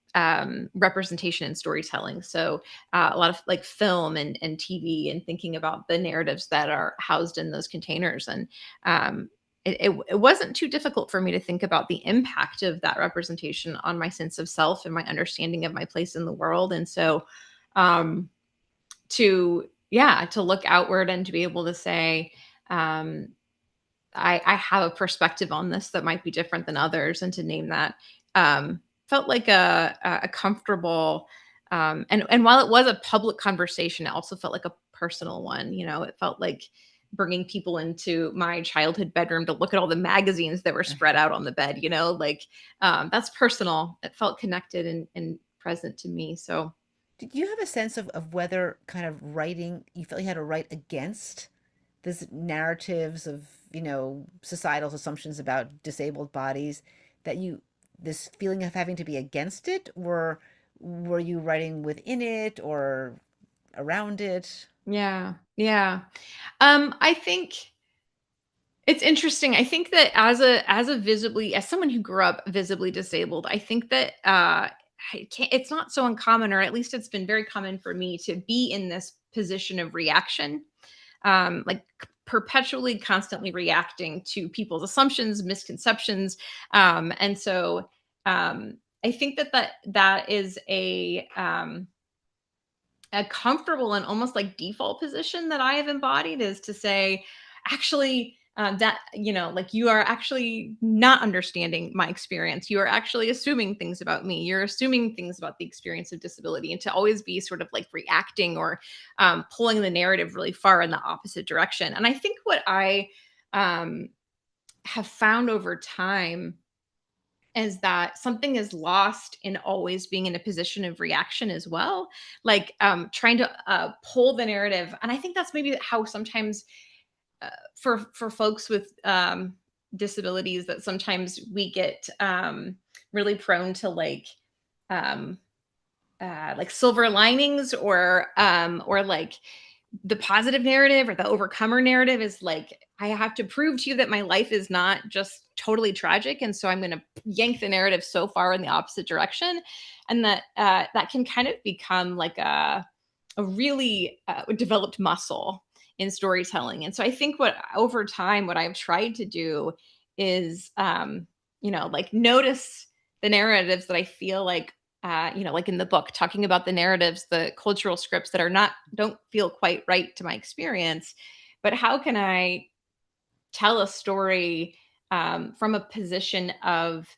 representation and storytelling. So a lot of like film and TV, and thinking about the narratives that are housed in those containers. And it wasn't too difficult for me to think about the impact of that representation on my sense of self and my understanding of my place in the world. And so to look outward and to be able to say, I have a perspective on this that might be different than others, and to name that felt like a comfortable, and while it was a public conversation, it also felt like a personal one. It felt like bringing people into my childhood bedroom to look at all the magazines that were spread out on the bed. That's personal. It felt connected and present to me. So Did you have a sense of whether kind of writing, you felt you had to write against this narratives of, societal assumptions about disabled bodies, that this feeling of having to be against it, or were you writing within it or around it? yeah. I think it's interesting. I think that as someone who grew up visibly disabled, I think that it's not so uncommon, or at least it's been very common for me to be in this position of reaction, like perpetually, constantly reacting to people's assumptions, misconceptions. And so I think that is a comfortable and almost like default position that I have embodied, is to say, actually, that, like, you are actually not understanding my experience. You are actually assuming things about me. You're assuming things about the experience of disability, and to always be sort of like reacting, or pulling the narrative really far in the opposite direction. And I think what I have found over time is that something is lost in always being in a position of reaction as well, like trying to pull the narrative. And I think that's maybe how sometimes for folks with disabilities, that sometimes we get really prone to um, like silver linings, or like the positive narrative, or the overcomer narrative is like, I have to prove to you that my life is not just totally tragic, and so I'm going to yank the narrative so far in the opposite direction. And that can kind of become like a really developed muscle in storytelling. And so I think what over time, what I've tried to do is like notice the narratives that I feel like, like in the book, talking about the narratives, the cultural scripts that don't feel quite right to my experience. But how can I tell a story from a position of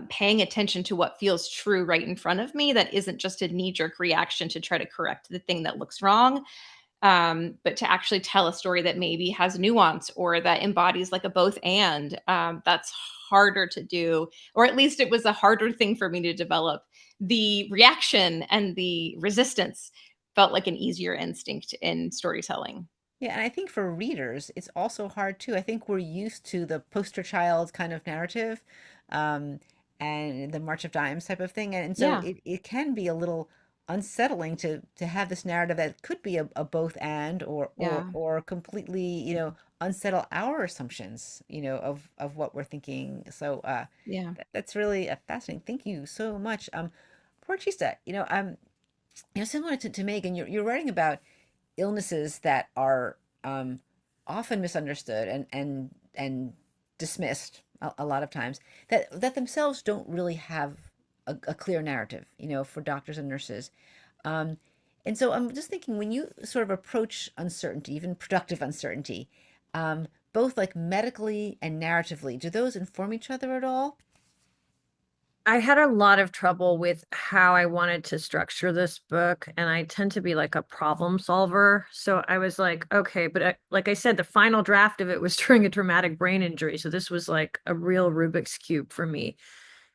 paying attention to what feels true right in front of me, that isn't just a knee-jerk reaction to try to correct the thing that looks wrong, but to actually tell a story that maybe has nuance, or that embodies like a both and. That's harder to do, or at least it was a harder thing for me to develop. The reaction and the resistance felt like an easier instinct in storytelling. Yeah, and I think for readers, it's also hard too. I think we're used to the poster child kind of narrative, um, and the March of Dimes type of thing, and so Yeah, it can be a little unsettling to have this narrative that could be a both and, yeah, or completely, unsettle our assumptions, of what we're thinking. So yeah. that's really fascinating. Thank you so much, Porchista. Similar to Megan, you're writing about illnesses that are often misunderstood and dismissed a lot of times, that themselves don't really have a clear narrative, for doctors and nurses. Um, and so I'm just thinking, when you sort of approach uncertainty, even productive uncertainty, both like medically and narratively, do those inform each other at all? I had a lot of trouble with how I wanted to structure this book, and I tend to be like a problem solver. So I was like, okay, but like I said, the final draft of it was during a traumatic brain injury. So this was like a real Rubik's Cube for me.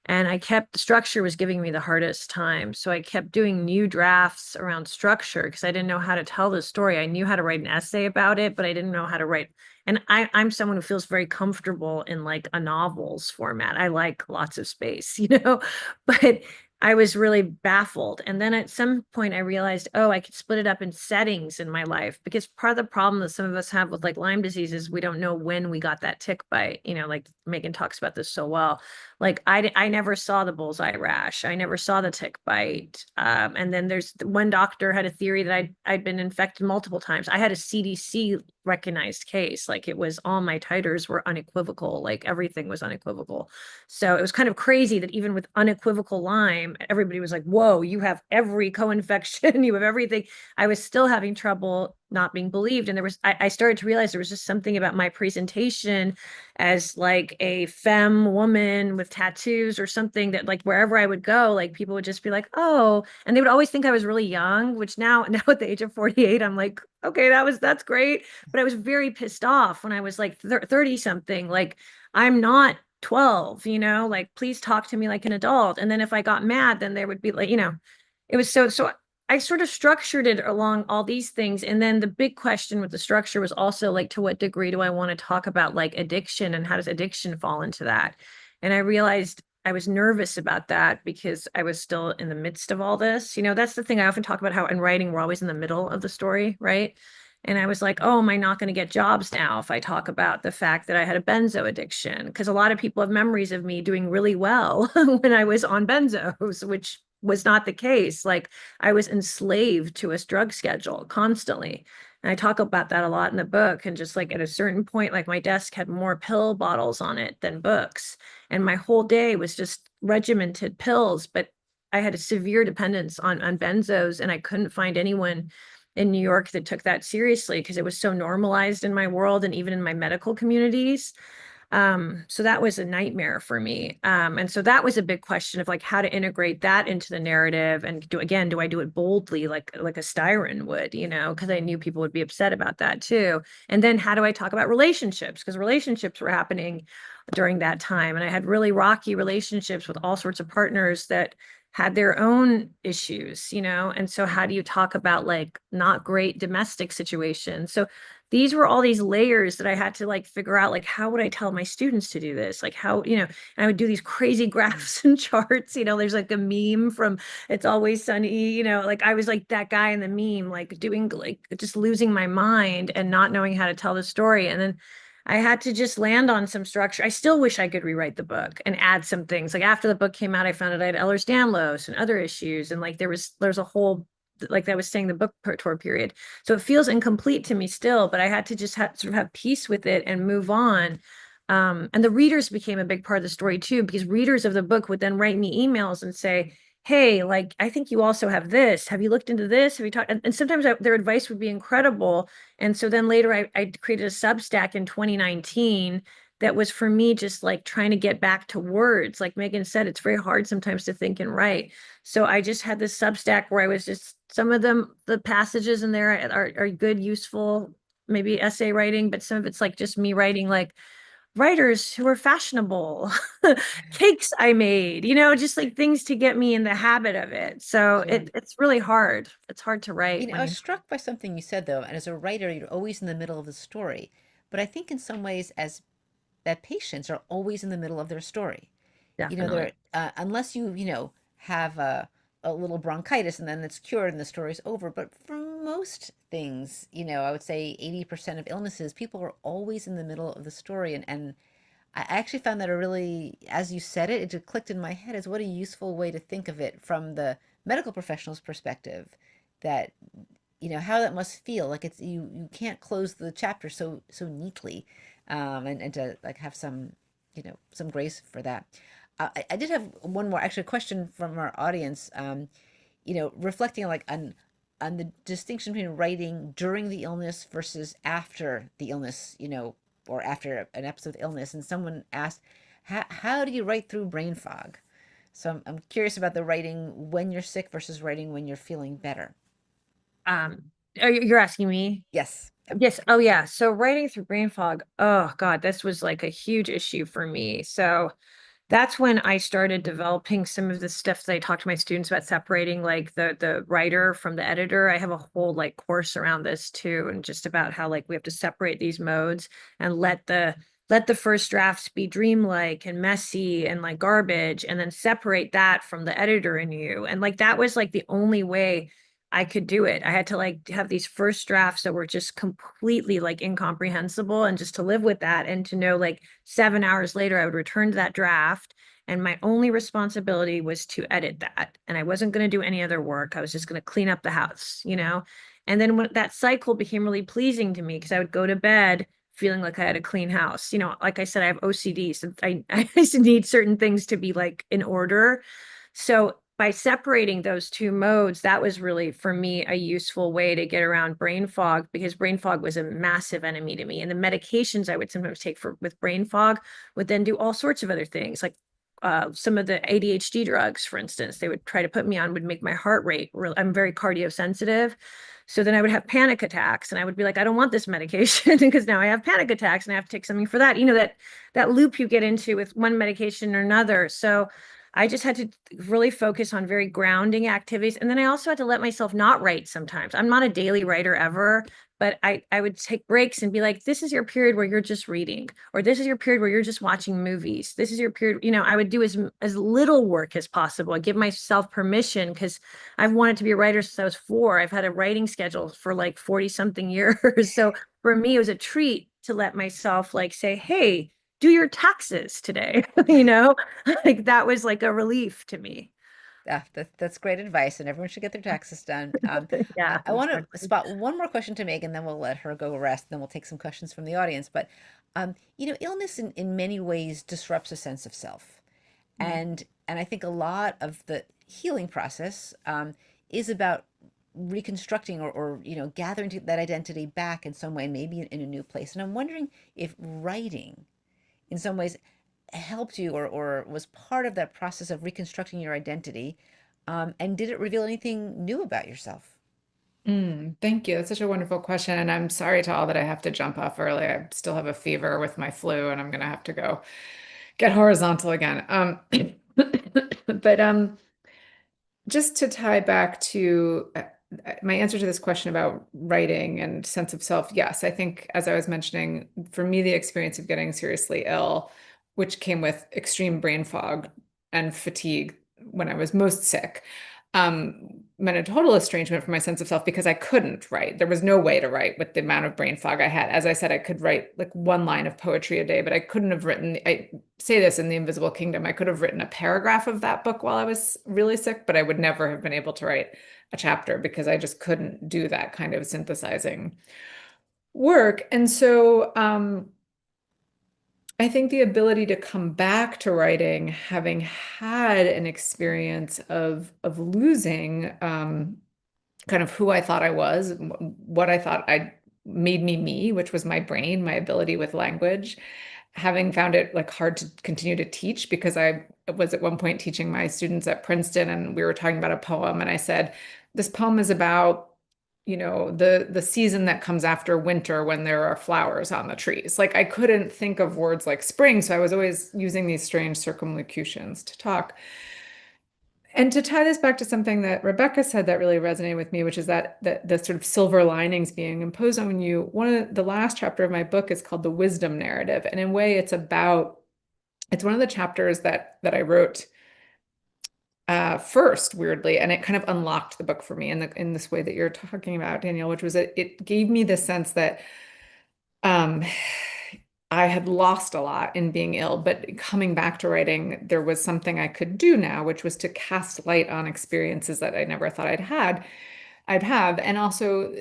And the structure was giving me the hardest time. So I kept doing new drafts around structure because I didn't know how to tell the story. I knew how to write an essay about it, but I didn't know how to write. And I'm someone who feels very comfortable in like a novel's format. I like lots of space, but I was really baffled. And then at some point I realized, oh, I could split it up in settings in my life, because part of the problem that some of us have with like Lyme disease is we don't know when we got that tick bite, like Megan talks about this so well. Like I never saw the bullseye rash. I never saw the tick bite. And then there's one doctor had a theory that I'd been infected multiple times. I had a CDC recognized case. Like it was, all my titers were unequivocal. Like everything was unequivocal. So it was kind of crazy that even with unequivocal Lyme, everybody was like, whoa, you have every co-infection, you have everything. I was still having trouble not being believed. And I started to realize there was just something about my presentation as like a femme woman with tattoos or something, that like wherever I would go, like people would just be like, oh, and they would always think I was really young, which now at the age of 48, I'm like, okay, that's great. But I was very pissed off when I was like 30 something, like I'm not 12, like please talk to me like an adult. And then if I got mad, then there would be like, it was so I sort of structured it along all these things. And then the big question with the structure was also like, to what degree do I want to talk about like addiction, and how does addiction fall into that? And I realized I was nervous about that because I was still in the midst of all this. That's the thing I often talk about, how in writing, we're always in the middle of the story, right? And I was like, oh, am I not going to get jobs now if I talk about the fact that I had a benzo addiction? Because a lot of people have memories of me doing really well when I was on benzos, which was not the case. Like I was enslaved to a drug schedule constantly. And I talk about that a lot in the book. And just like at a certain point, like my desk had more pill bottles on it than books. And my whole day was just regimented pills. But I had a severe dependence on benzos, and I couldn't find anyone in New York that took that seriously because it was so normalized in my world and even in my medical communities. So that was a nightmare for me. And so that was a big question of like how to integrate that into the narrative. And do I do it boldly like a Styron would, you know, because I knew people would be upset about that too. And then how do I talk about relationships? Because relationships were happening during that time. And I had really rocky relationships with all sorts of partners that had their own issues, you know? And so how do you talk about like not great domestic situations? So these were all these layers that I had to like figure out, like, how would I tell my students to do this? Like how, you know, and I would do these crazy graphs and charts, you know, there's like a meme from It's Always Sunny, you know, like I was like that guy in the meme, like doing like just losing my mind and not knowing how to tell the story. And then I had to just land on some structure. I still wish I could rewrite the book and add some things. Like after the book came out, I found out I had Ehlers-Danlos and other issues. And like there's a whole, like I was saying, the book tour period. So it feels incomplete to me still, but I had to just sort of have peace with it and move on. And the readers became a big part of the story too, because readers of the book would then write me emails and say, hey, like, I think you also have this. Have you looked into this? Have you talked? And sometimes their advice would be incredible. And so then later I created a Substack in 2019 that was for me just like trying to get back to words. Like Meghan said, it's very hard sometimes to think and write. So I just had this Substack where I was just, some of them, the passages in there are good, useful, maybe essay writing, but some of it's like just me writing like writers who are fashionable, cakes I made, you know, just like things to get me in the habit of it. So Sure. it's really hard. It's hard to write I when was you struck by something you said though, and as a writer, you're always in the middle of the story. But I think in some ways, as that patients are always in the middle of their story. definitely. They're unless have a little bronchitis and then it's cured and the story's over. But for most things, I would say 80% of illnesses, people are always in the middle of the story. And I actually found that a really, as you said it, it just clicked in my head as what a useful way to think of it from the medical professional's perspective. That how that must feel like it's you can't close the chapter so neatly, and to like have some some grace for that. I did have one more actually question from our audience. Reflecting like on the distinction between writing during the illness versus after the illness, or after an episode of illness. And someone asked, how do you write through brain fog? So I'm curious about the writing when you're sick versus writing when you're feeling better. You're asking me? Yes. Yes. Oh yeah. So writing through brain fog. Oh God, this was like a huge issue for me. So that's when I started developing some of the stuff that I talk to my students about, separating like the writer from the editor. I have a whole like course around this too, and just about how like we have to separate these modes and let the first drafts be dreamlike and messy and like garbage, and then separate that from the editor in you. And like that was like the only way I could do it. I had to like have these first drafts that were just completely like incomprehensible, and just to live with that and to know like 7 hours later I would return to that draft, and my only responsibility was to edit that. And I wasn't going to do any other work. I was just going to clean up the house, you know? And then when that cycle became really pleasing to me, because I would go to bed feeling like I had a clean house. You know, like I said, I have OCD, so I need certain things to be like in order. So by separating those two modes, that was really, for me, a useful way to get around brain fog, because brain fog was a massive enemy to me. And the medications I would sometimes take with brain fog would then do all sorts of other things, like some of the ADHD drugs, for instance, they would try to put me on, would make my heart rate I'm very cardiosensitive. So then I would have panic attacks, and I would be like, I don't want this medication because now I have panic attacks and I have to take something for that. You know, that loop you get into with one medication or another. So I just had to really focus on very grounding activities. And then I also had to let myself not write sometimes. I'm not a daily writer ever, but I would take breaks and be like, this is your period where you're just reading, or this is your period where you're just watching movies. This is your period, I would do as little work as possible. I give myself permission because I've wanted to be a writer since I was 4. I've had a writing schedule for like 40 something years. So for me, it was a treat to let myself like say, hey, do your taxes today. Like that was like a relief to me. Yeah, that's great advice, and everyone should get their taxes done. Yeah, I want to exactly. spot one more question to Megan, then we'll let her go rest, then we'll take some questions from the audience. But, illness in many ways disrupts a sense of self. Mm. And I think a lot of the healing process is about reconstructing or gathering that identity back in some way, maybe in a new place. And I'm wondering if writing in some ways helped you or was part of that process of reconstructing your identity. And did it reveal anything new about yourself? Thank you. That's such a wonderful question. And I'm sorry to all that I have to jump off early. I still have a fever with my flu, and I'm going to have to go get horizontal again. But just to tie back to my answer to this question about writing and sense of self, yes, I think as I was mentioning, for me, the experience of getting seriously ill, which came with extreme brain fog and fatigue when I was most sick, meant a total estrangement from my sense of self because I couldn't write. There was no way to write with the amount of brain fog I had. As I said, I could write like one line of poetry a day, but I couldn't have written, I say this in The Invisible Kingdom, I could have written a paragraph of that book while I was really sick, but I would never have been able to write a chapter because I just couldn't do that kind of synthesizing work. And so I think the ability to come back to writing, having had an experience of losing kind of who I thought I was, what I thought I made me, which was my brain, my ability with language, having found it like hard to continue to teach because I was at one point teaching my students at Princeton, and we were talking about a poem, and I said, this poem is about the season that comes after winter when there are flowers on the trees. Like I couldn't think of words like spring, so I was always using these strange circumlocutions to talk. And to tie this back to something that Rebekah said that really resonated with me, which is that the sort of silver linings being imposed on you. One of the last chapter of my book is called The Wisdom Narrative, and in a way, it's one of the chapters that I wrote first, weirdly, and it kind of unlocked the book for me in this way that you're talking about, Danielle, which was it gave me the sense that I had lost a lot in being ill, but coming back to writing, there was something I could do now, which was to cast light on experiences that I never thought I'd have. And also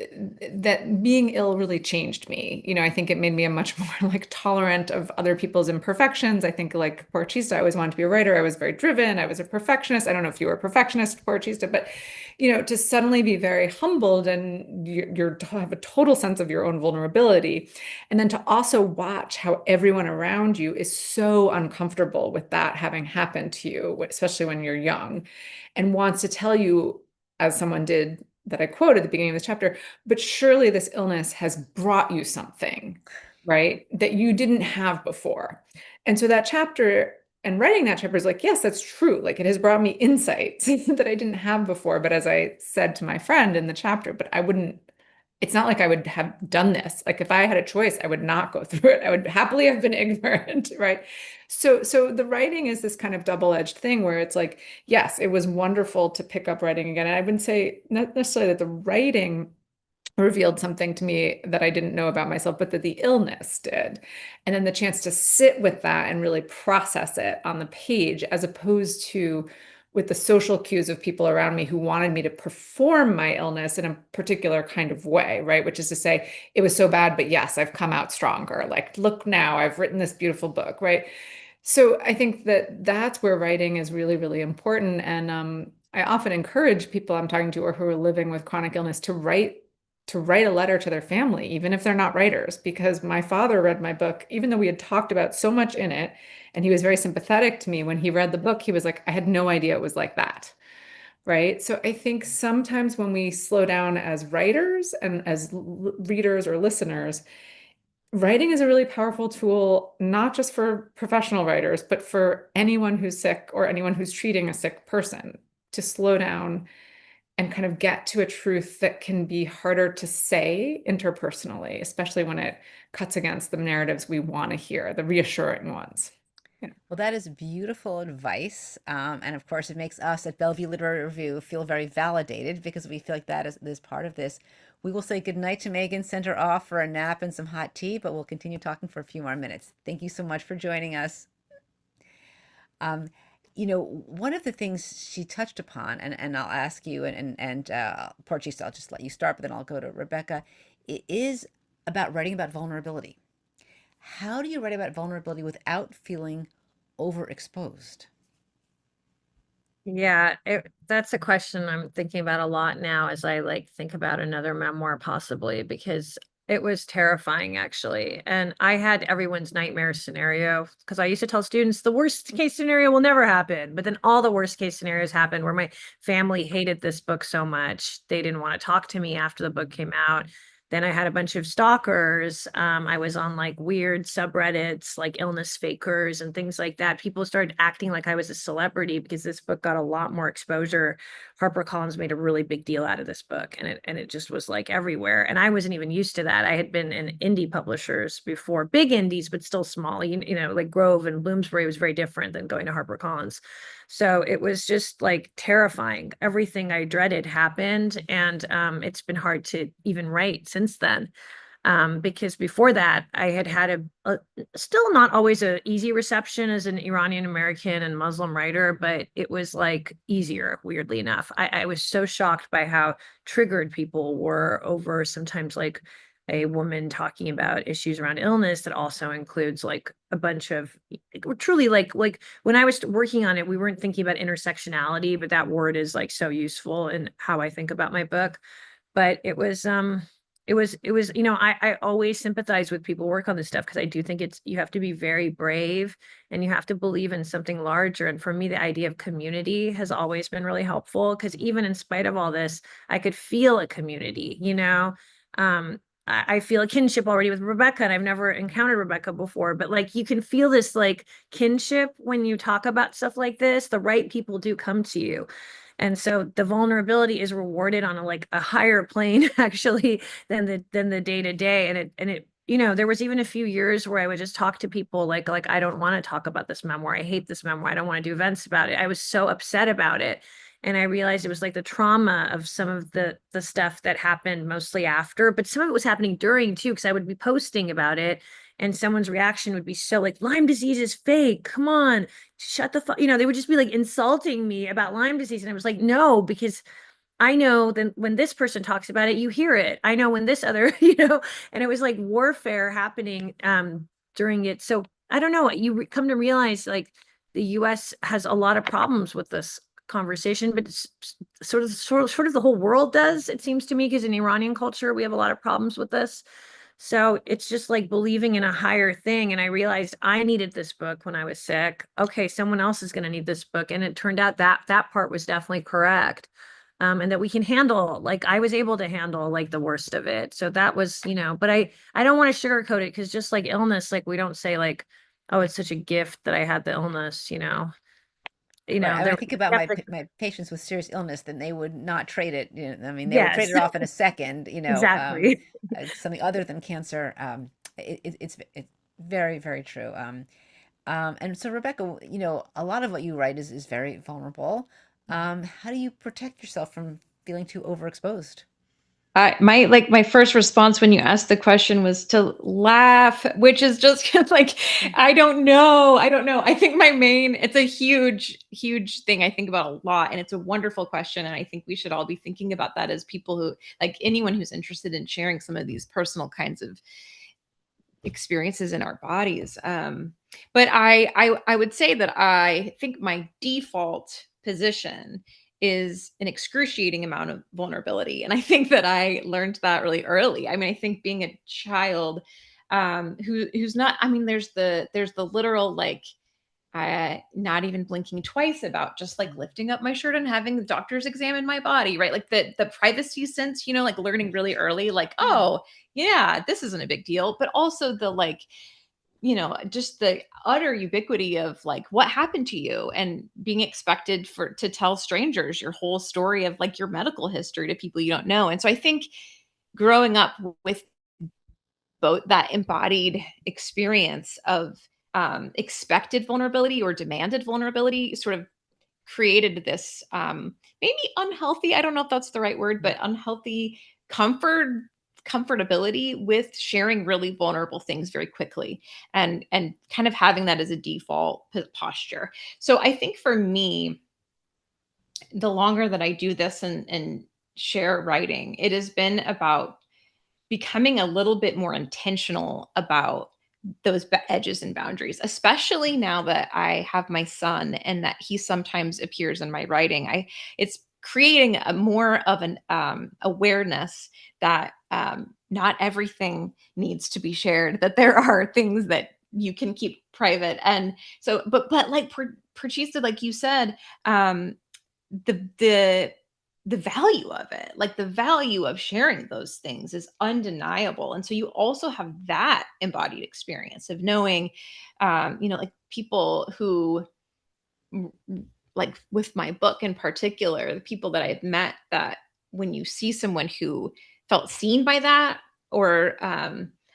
that being ill really changed me. I think it made me a much more like tolerant of other people's imperfections. I think like Porochista, I always wanted to be a writer. I was very driven. I was a perfectionist. I don't know if you were a perfectionist, Porochista, but to suddenly be very humbled and you're have a total sense of your own vulnerability. And then to also watch how everyone around you is so uncomfortable with that having happened to you, especially when you're young, and wants to tell you, as someone did that I quote at the beginning of this chapter, but surely this illness has brought you something, right, that you didn't have before. And so that chapter and writing that chapter is like, yes, that's true. Like it has brought me insights that I didn't have before. But as I said to my friend in the chapter, but it's not like I would have done this. Like if I had a choice, I would not go through it. I would happily have been ignorant, right? So the writing is this kind of double-edged thing where it's like, yes, it was wonderful to pick up writing again. And I wouldn't say not necessarily that the writing revealed something to me that I didn't know about myself, but that the illness did. And then the chance to sit with that and really process it on the page, as opposed to with the social cues of people around me who wanted me to perform my illness in a particular kind of way, right? Which is to say, it was so bad, but yes, I've come out stronger. Like, look now, I've written this beautiful book, right? So I think that that's where writing is really, really important. And I often encourage people I'm talking to or who are living with chronic illness to write a letter to their family, even if they're not writers, because my father read my book, even though we had talked about so much in it, and he was very sympathetic to me. When he read the book, he was like, I had no idea it was like that. Right. So I think sometimes when we slow down as writers and as readers or listeners, writing is a really powerful tool, not just for professional writers, but for anyone who's sick or anyone who's treating a sick person, to slow down and kind of get to a truth that can be harder to say interpersonally, especially when it cuts against the narratives we want to hear, the reassuring ones. Yeah. Well, that is beautiful advice. And of course, it makes us at Bellevue Literary Review feel very validated because we feel like that is part of this. We will say goodnight to Meghan, send her off for a nap and some hot tea, but we'll continue talking for a few more minutes. Thank you so much for joining us. Um, one of the things she touched upon, and I'll ask you, and Porchista, I'll just let you start, but then I'll go to Rebekah, it is about writing about vulnerability. How do you write about vulnerability without feeling overexposed? Yeah, that's a question I'm thinking about a lot now as I like think about another memoir possibly, because it was terrifying actually. And I had everyone's nightmare scenario because I used to tell students the worst case scenario will never happen. But then all the worst case scenarios happened where my family hated this book so much. They didn't want to talk to me after the book came out. Then I had a bunch of stalkers. I was on like weird subreddits, like illness fakers and things like that. People started acting like I was a celebrity because this book got a lot more exposure. HarperCollins made a really big deal out of this book, and it just was like everywhere. And I wasn't even used to that. I had been in indie publishers before, big indies, but still small. Like Grove and Bloomsbury was very different than going to HarperCollins. So it was just like terrifying. Everything I dreaded happened, and it's been hard to even write since then. Because before that, I had had a still not always a easy reception as an Iranian American and Muslim writer, but it was like easier, weirdly enough. I was so shocked by how triggered people were over sometimes like a woman talking about issues around illness that also includes like a bunch of truly like when I was working on it, we weren't thinking about intersectionality, but that word is like so useful in how I think about my book. But I always sympathize with people who work on this stuff because I do think you have to be very brave and you have to believe in something larger. And for me, the idea of community has always been really helpful because even in spite of all this, I could feel a community. I feel a kinship already with Rebekah, and I've never encountered Rebekah before, but like you can feel this like kinship when you talk about stuff like this. The right people do come to you. And so the vulnerability is rewarded on a higher plane actually than the day to day. And it there was even a few years where I would just talk to people like I don't want to talk about this memoir. I hate this memoir. I don't want to do events about it. I was so upset about it. And I realized it was like the trauma of some of the stuff that happened mostly after, but some of it was happening during too, because I would be posting about it and someone's reaction would be so like, Lyme disease is fake. Come on, shut the fuck. They would just be like insulting me about Lyme disease. And I was like, no, because I know that when this person talks about it, you hear it. I know when this other, and it was like warfare happening during it. So I don't know. You come to realize like the US has a lot of problems with this conversation, but it's sort of the whole world does, it seems to me, because in Iranian culture, we have a lot of problems with this. So it's just like believing in a higher thing. And I realized I needed this book when I was sick. Okay, someone else is going to need this book. And it turned out that that part was definitely correct. And that we can handle, like I was able to handle like the worst of it. So that was, but I don't want to sugarcoat it because just like illness, like we don't say like, oh, it's such a gift that I had the illness. Right. I There think about definitely, my patients with serious illness, then they would not trade it. I mean, they would trade yes, it off in a second. exactly. Something other than cancer. It's very, very true. And so Rebekah, a lot of what you write is very vulnerable. How do you protect yourself from feeling too overexposed? My first response when you asked the question was to laugh, which is just like, I don't know. I think it's a huge thing I think about a lot. And it's a wonderful question. And I think we should all be thinking about that as people who, like anyone who's interested in sharing some of these personal kinds of experiences in our bodies. But I would say that I think my default position is an excruciating amount of vulnerability. And I think that I learned that really early. I mean, I think being a child who's not, I mean, there's the literal like not even blinking twice about just like lifting up my shirt and having the doctors examine my body, right? Like the privacy sense, you know, like learning really early, like, oh yeah, this isn't a big deal. But also the like, you know, just the utter ubiquity of like what happened to you and being expected to tell strangers your whole story of like your medical history to people you don't know. And so I think growing up with both that embodied experience of expected vulnerability or demanded vulnerability sort of created this maybe unhealthy, I don't know if that's the right word, but unhealthy comfortability with sharing really vulnerable things very quickly and kind of having that as a default posture. So I think for me, the longer that I do this and share writing, it has been about becoming a little bit more intentional about those edges and boundaries, especially now that I have my son and that he sometimes appears in my writing. It's creating a more of an awareness that not everything needs to be shared, that there are things that you can keep private. And so, but like Porochista, like you said, the the value of it, like the value of sharing those things is undeniable. And so you also have that embodied experience of knowing, you know, like people who, like with my book in particular, the people that I've met, that when you see someone who felt seen by that or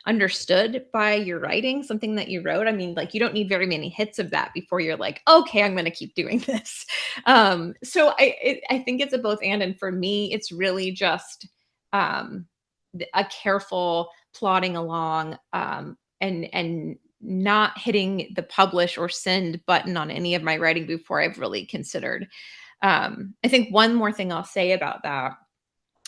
understood by your writing, something that you wrote, I mean, like you don't need very many hits of that before you're like, okay, I'm going to keep doing this. So I think it's a both and for me, it's really just a careful plodding along and not hitting the publish or send button on any of my writing before I've really considered. I think one more thing I'll say about that,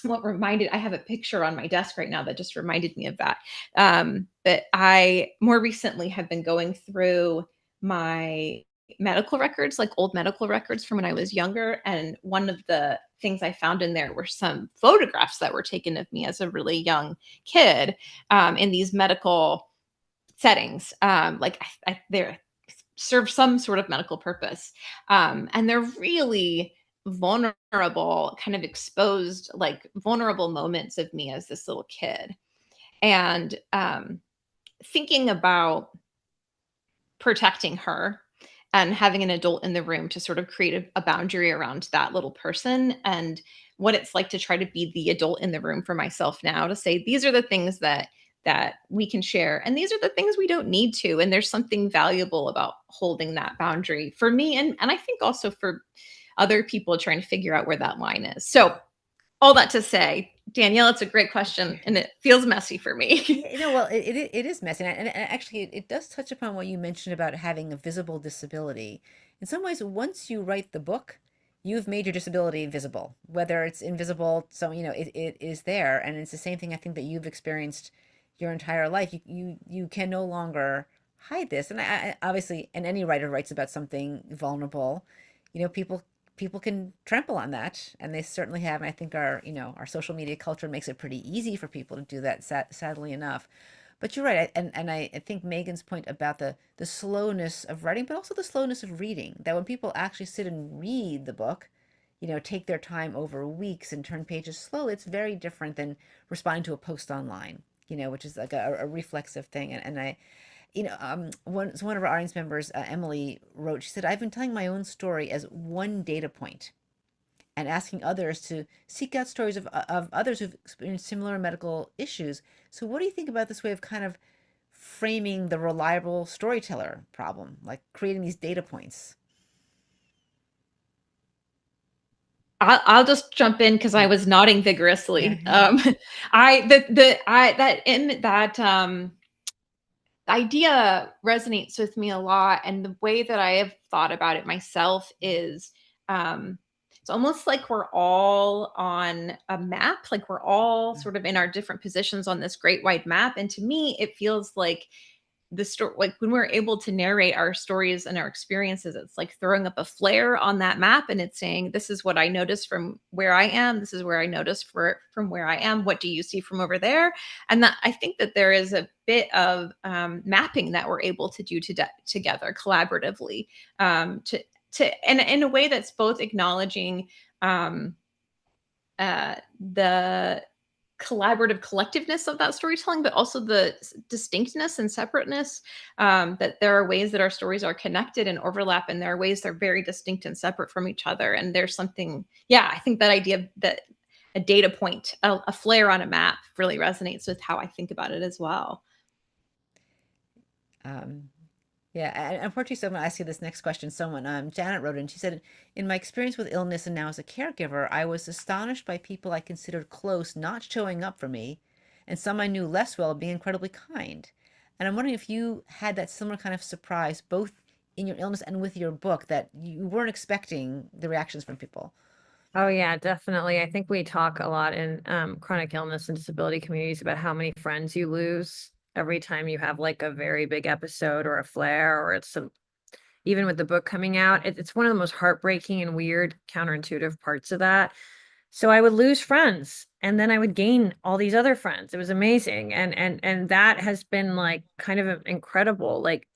I have a picture on my desk right now that just reminded me of that. That I more recently have been going through my medical records, like old medical records from when I was younger. And one of the things I found in there were some photographs that were taken of me as a really young kid in these medical settings. Like they serve some sort of medical purpose. And they're really vulnerable, kind of exposed, like vulnerable moments of me as this little kid. And thinking about protecting her and having an adult in the room to sort of create a boundary around that little person and what it's like to try to be the adult in the room for myself now, to say these are the things that we can share and these are the things we don't need to, and there's something valuable about holding that boundary for me and I think also for other people trying to figure out where that line is. So all that to say, Danielle, it's a great question and it feels messy for me. You know, well, it is messy, and actually, it does touch upon what you mentioned about having a visible disability. In some ways, once you write the book, you've made your disability visible, whether it's invisible. So, you know, it is there, and it's the same thing I think that you've experienced your entire life. You can no longer hide this, and I obviously, and any writer writes about something vulnerable, you know, people can trample on that, and they certainly have. And I think our, you know, our social media culture makes it pretty easy for people to do that, sadly enough. But you're right, and I think Meghan's point about the slowness of writing, but also the slowness of reading, that when people actually sit and read the book, you know, take their time over weeks and turn pages slowly, it's very different than responding to a post online, you know, which is like a reflexive thing. And I, you know, one of our audience members, Emily, wrote, she said, I've been telling my own story as one data point and asking others to seek out stories of others who've experienced similar medical issues. So what do you think about this way of kind of framing the reliable storyteller problem, like creating these data points? I'll just jump in because I was nodding vigorously. Yeah. That idea resonates with me a lot, and the way that I have thought about it myself is it's almost like we're all on a map, like we're all sort of in our different positions on this great wide map. And to me, it feels like the story, like when we're able to narrate our stories and our experiences, it's like throwing up a flare on that map, and it's saying, this is what I noticed from where I am, this is where I noticed from where I am, what do you see from over there? And that, I think that there is a bit of mapping that we're able to do together collaboratively, and in a way that's both acknowledging the collaborative collectiveness of that storytelling, but also the distinctness and separateness, that there are ways that our stories are connected and overlap, and there are ways they're very distinct and separate from each other. And there's something, yeah, I think that idea that a data point, a flare on a map, really resonates with how I think about it as well. Yeah, and unfortunately, someone asked you this next question. Janet wrote in. She said, "In my experience with illness and now as a caregiver, I was astonished by people I considered close not showing up for me, and some I knew less well being incredibly kind. And I'm wondering if you had that similar kind of surprise, both in your illness and with your book, that you weren't expecting the reactions from people." Oh yeah, definitely. I think we talk a lot in chronic illness and disability communities about how many friends you lose every time you have like a very big episode or a flare, or it's some, even with the book coming out, it's one of the most heartbreaking and weird counterintuitive parts of that. So I would lose friends and then I would gain all these other friends. It was amazing. And that has been like kind of incredible. Like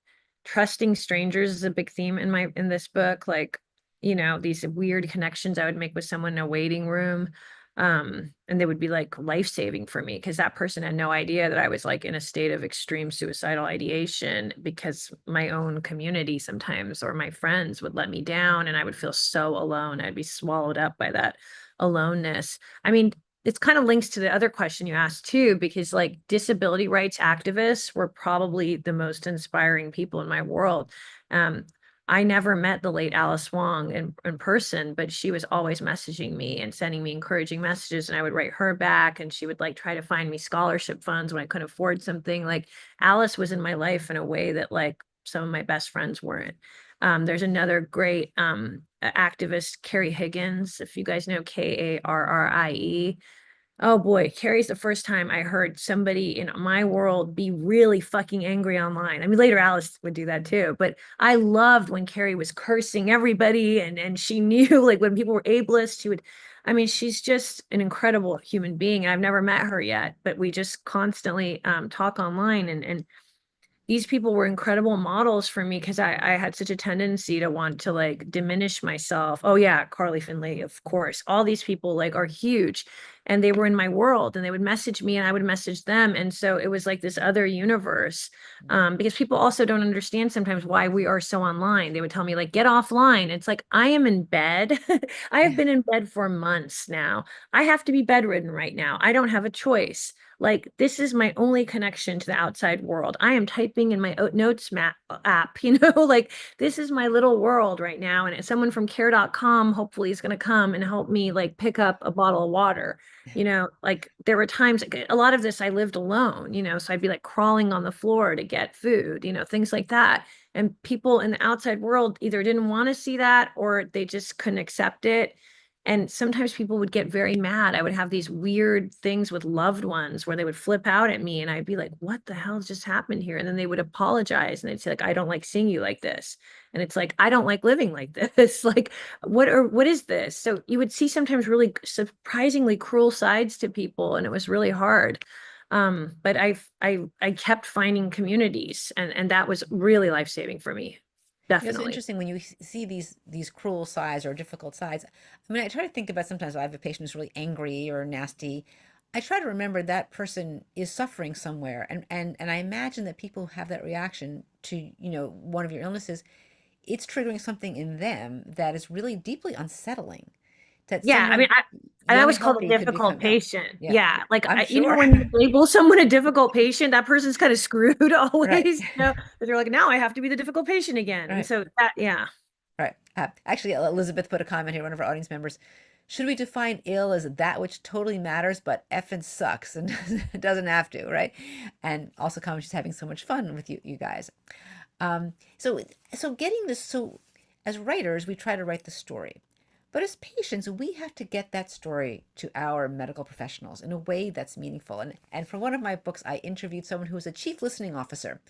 trusting strangers is a big theme in this book. Like, you know, these weird connections I would make with someone in a waiting room. And they would be like life-saving for me because that person had no idea that I was like in a state of extreme suicidal ideation, because my own community sometimes, or my friends, would let me down and I would feel so alone. I'd be swallowed up by that aloneness. I mean, it's kind of links to the other question you asked too, because like disability rights activists were probably the most inspiring people in my world. I never met the late Alice Wong in person, but she was always messaging me and sending me encouraging messages, and I would write her back, and she would like try to find me scholarship funds when I couldn't afford something. Like Alice was in my life in a way that like some of my best friends weren't. There's another great activist, Carrie Higgins, if you guys know Karrie. Oh boy, Carrie's the first time I heard somebody in my world be really fucking angry online. I mean, later Alice would do that too, but I loved when Carrie was cursing everybody, and she knew like when people were ableist, she would, I mean, she's just an incredible human being. I've never met her yet, but we just constantly talk online, and these people were incredible models for me because I had such a tendency to want to like diminish myself. Oh yeah, Carly Finlay, of course. All these people like are huge, and they were in my world, and they would message me and I would message them. And so it was like this other universe, because people also don't understand sometimes why we are so online. They would tell me like, get offline. It's like, I am in bed. I have been in bed for months now. I have to be bedridden right now. I don't have a choice. Like, this is my only connection to the outside world. I am typing in my notes app, you know, like this is my little world right now. And someone from care.com hopefully is going to come and help me like pick up a bottle of water. You know, like there were times, like, a lot of this I lived alone, you know, so I'd be like crawling on the floor to get food, you know, things like that. And people in the outside world either didn't want to see that or they just couldn't accept it. And sometimes people would get very mad. I would have these weird things with loved ones where they would flip out at me and I'd be like, what the hell just happened here? And then they would apologize and they'd say like, I don't like seeing you like this. And it's like, I don't like living like this. Like, what is this? So you would see sometimes really surprisingly cruel sides to people, and it was really hard. But I kept finding communities, and that was really life-saving for me. You know, it's Definitely. interesting when you see these cruel sides or difficult sides. I mean, I try to think about, sometimes I have a patient who's really angry or nasty. I try to remember that person is suffering somewhere, and I imagine that people who have that reaction to, you know, one of your illnesses, it's triggering something in them that is really deeply unsettling. That Yeah, I mean, someone I young was and called a healthy could difficult become ill. patient. Yeah, Yeah, like I'm you know, sure. when you label someone a difficult patient, that person's kind of screwed Right. always. You know, but they're like, now I have to be the difficult patient again. And Right. so that, yeah. Right. Actually, Elizabeth put a comment here, one of our audience members. Should we define ill as that which totally matters but effing sucks and it doesn't have to, right? And also comment, she's having so much fun with you guys. So getting this, so as writers, we try to write the story. But as patients, we have to get that story to our medical professionals in a way that's meaningful. And for one of my books, I interviewed someone who was a chief listening officer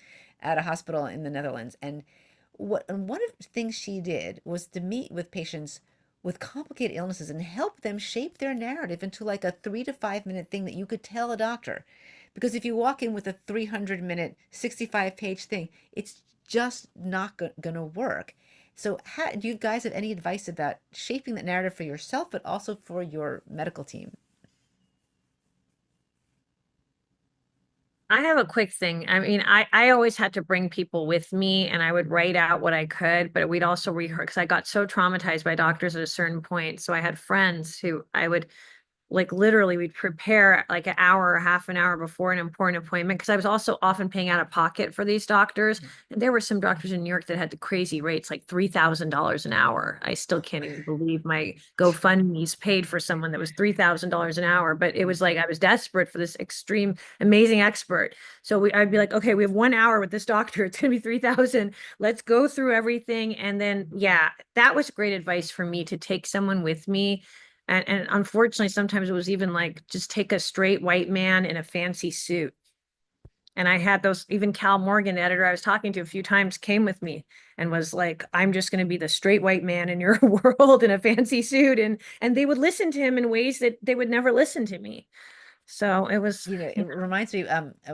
at a hospital in the Netherlands. And one of the things she did was to meet with patients with complicated illnesses and help them shape their narrative into like a 3 to 5 minute thing that you could tell a doctor. Because if you walk in with a 300-minute, 65-page thing, it's just not going to work. So, how do you guys have any advice about shaping that narrative for yourself, but also for your medical team? I have a quick thing. I mean, I always had to bring people with me and I would write out what I could, but we'd also rehearse because I got so traumatized by doctors at a certain point. So I had friends who I would like literally we'd prepare like an hour or half an hour before an important appointment because I was also often paying out of pocket for these doctors. And there were some doctors in New York that had the crazy rates, like $3,000 an hour. I still can't even believe my GoFundMe's paid for someone that was $3,000 an hour, but it was like I was desperate for this extreme, amazing expert. So I'd be like, okay, we have 1 hour with this doctor. It's gonna be 3,000. Let's go through everything. And then, yeah, that was great advice for me to take someone with me and unfortunately, sometimes it was even like just take a straight white man in a fancy suit. And I had those, even Cal Morgan, the editor I was talking to a few times, came with me and was like, I'm just going to be the straight white man in your world in a fancy suit. And they would listen to him in ways that they would never listen to me. So it was, It reminds me,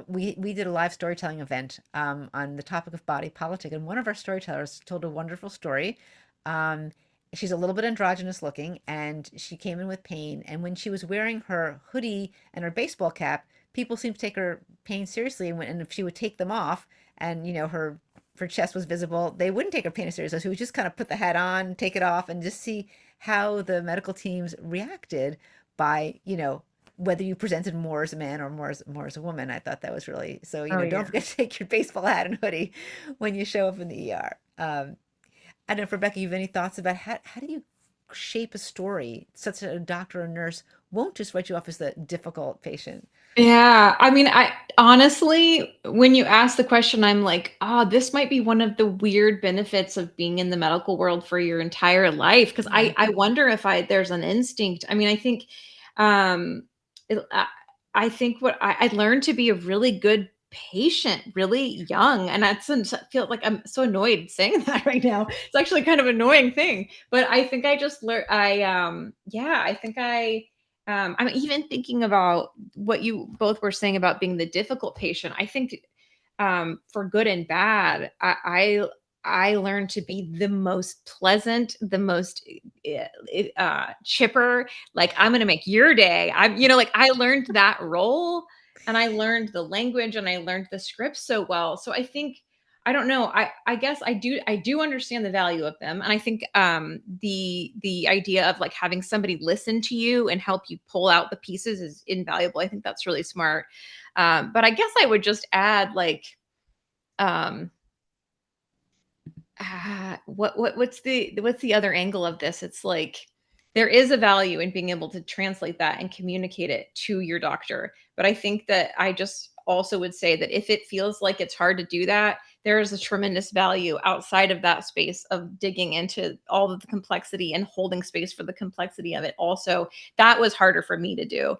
we did a live storytelling event on the topic of body politic, and one of our storytellers told a wonderful story. Um, she's a little bit androgynous looking, and she came in with pain. And when she was wearing her hoodie and her baseball cap, people seemed to take her pain seriously. And if she would take them off, and her chest was visible, they wouldn't take her pain as seriously. So she would just kind of put the hat on, take it off, and just see how the medical teams reacted by whether you presented more as a man or more as a woman. I thought that was really so. oh Don't yeah. forget to take your baseball hat and hoodie when you show up in the ER. I don't know if Rebekah, you have any thoughts about how do you shape a story such that a doctor or nurse won't just write you off as the difficult patient? Yeah, I mean, I honestly, when you ask the question, I'm like, this might be one of the weird benefits of being in the medical world for your entire life. Because I wonder if there's an instinct. I mean, I think, um, I think I learned to be a really good patient really young, and I feel like I'm so annoyed saying that right now. It's actually kind of an annoying thing, but I think I just learned. Yeah, I think I'm even thinking about what you both were saying about being the difficult patient. I think for good and bad, I learned to be the most pleasant, the most chipper. Like I'm going to make your day. Like I learned that role, and I learned the language, and I learned the script so well. So I think I don't know. I guess I do understand the value of them. And I think the idea of like having somebody listen to you and help you pull out the pieces is invaluable. I think that's really smart. But I guess I would just add like um what's the other angle of this? It's like there is a value in being able to translate that and communicate it to your doctor. But I think that I just also would say that if it feels like it's hard to do that, there is a tremendous value outside of that space of digging into all of the complexity and holding space for the complexity of it. Also, that was harder for me to do.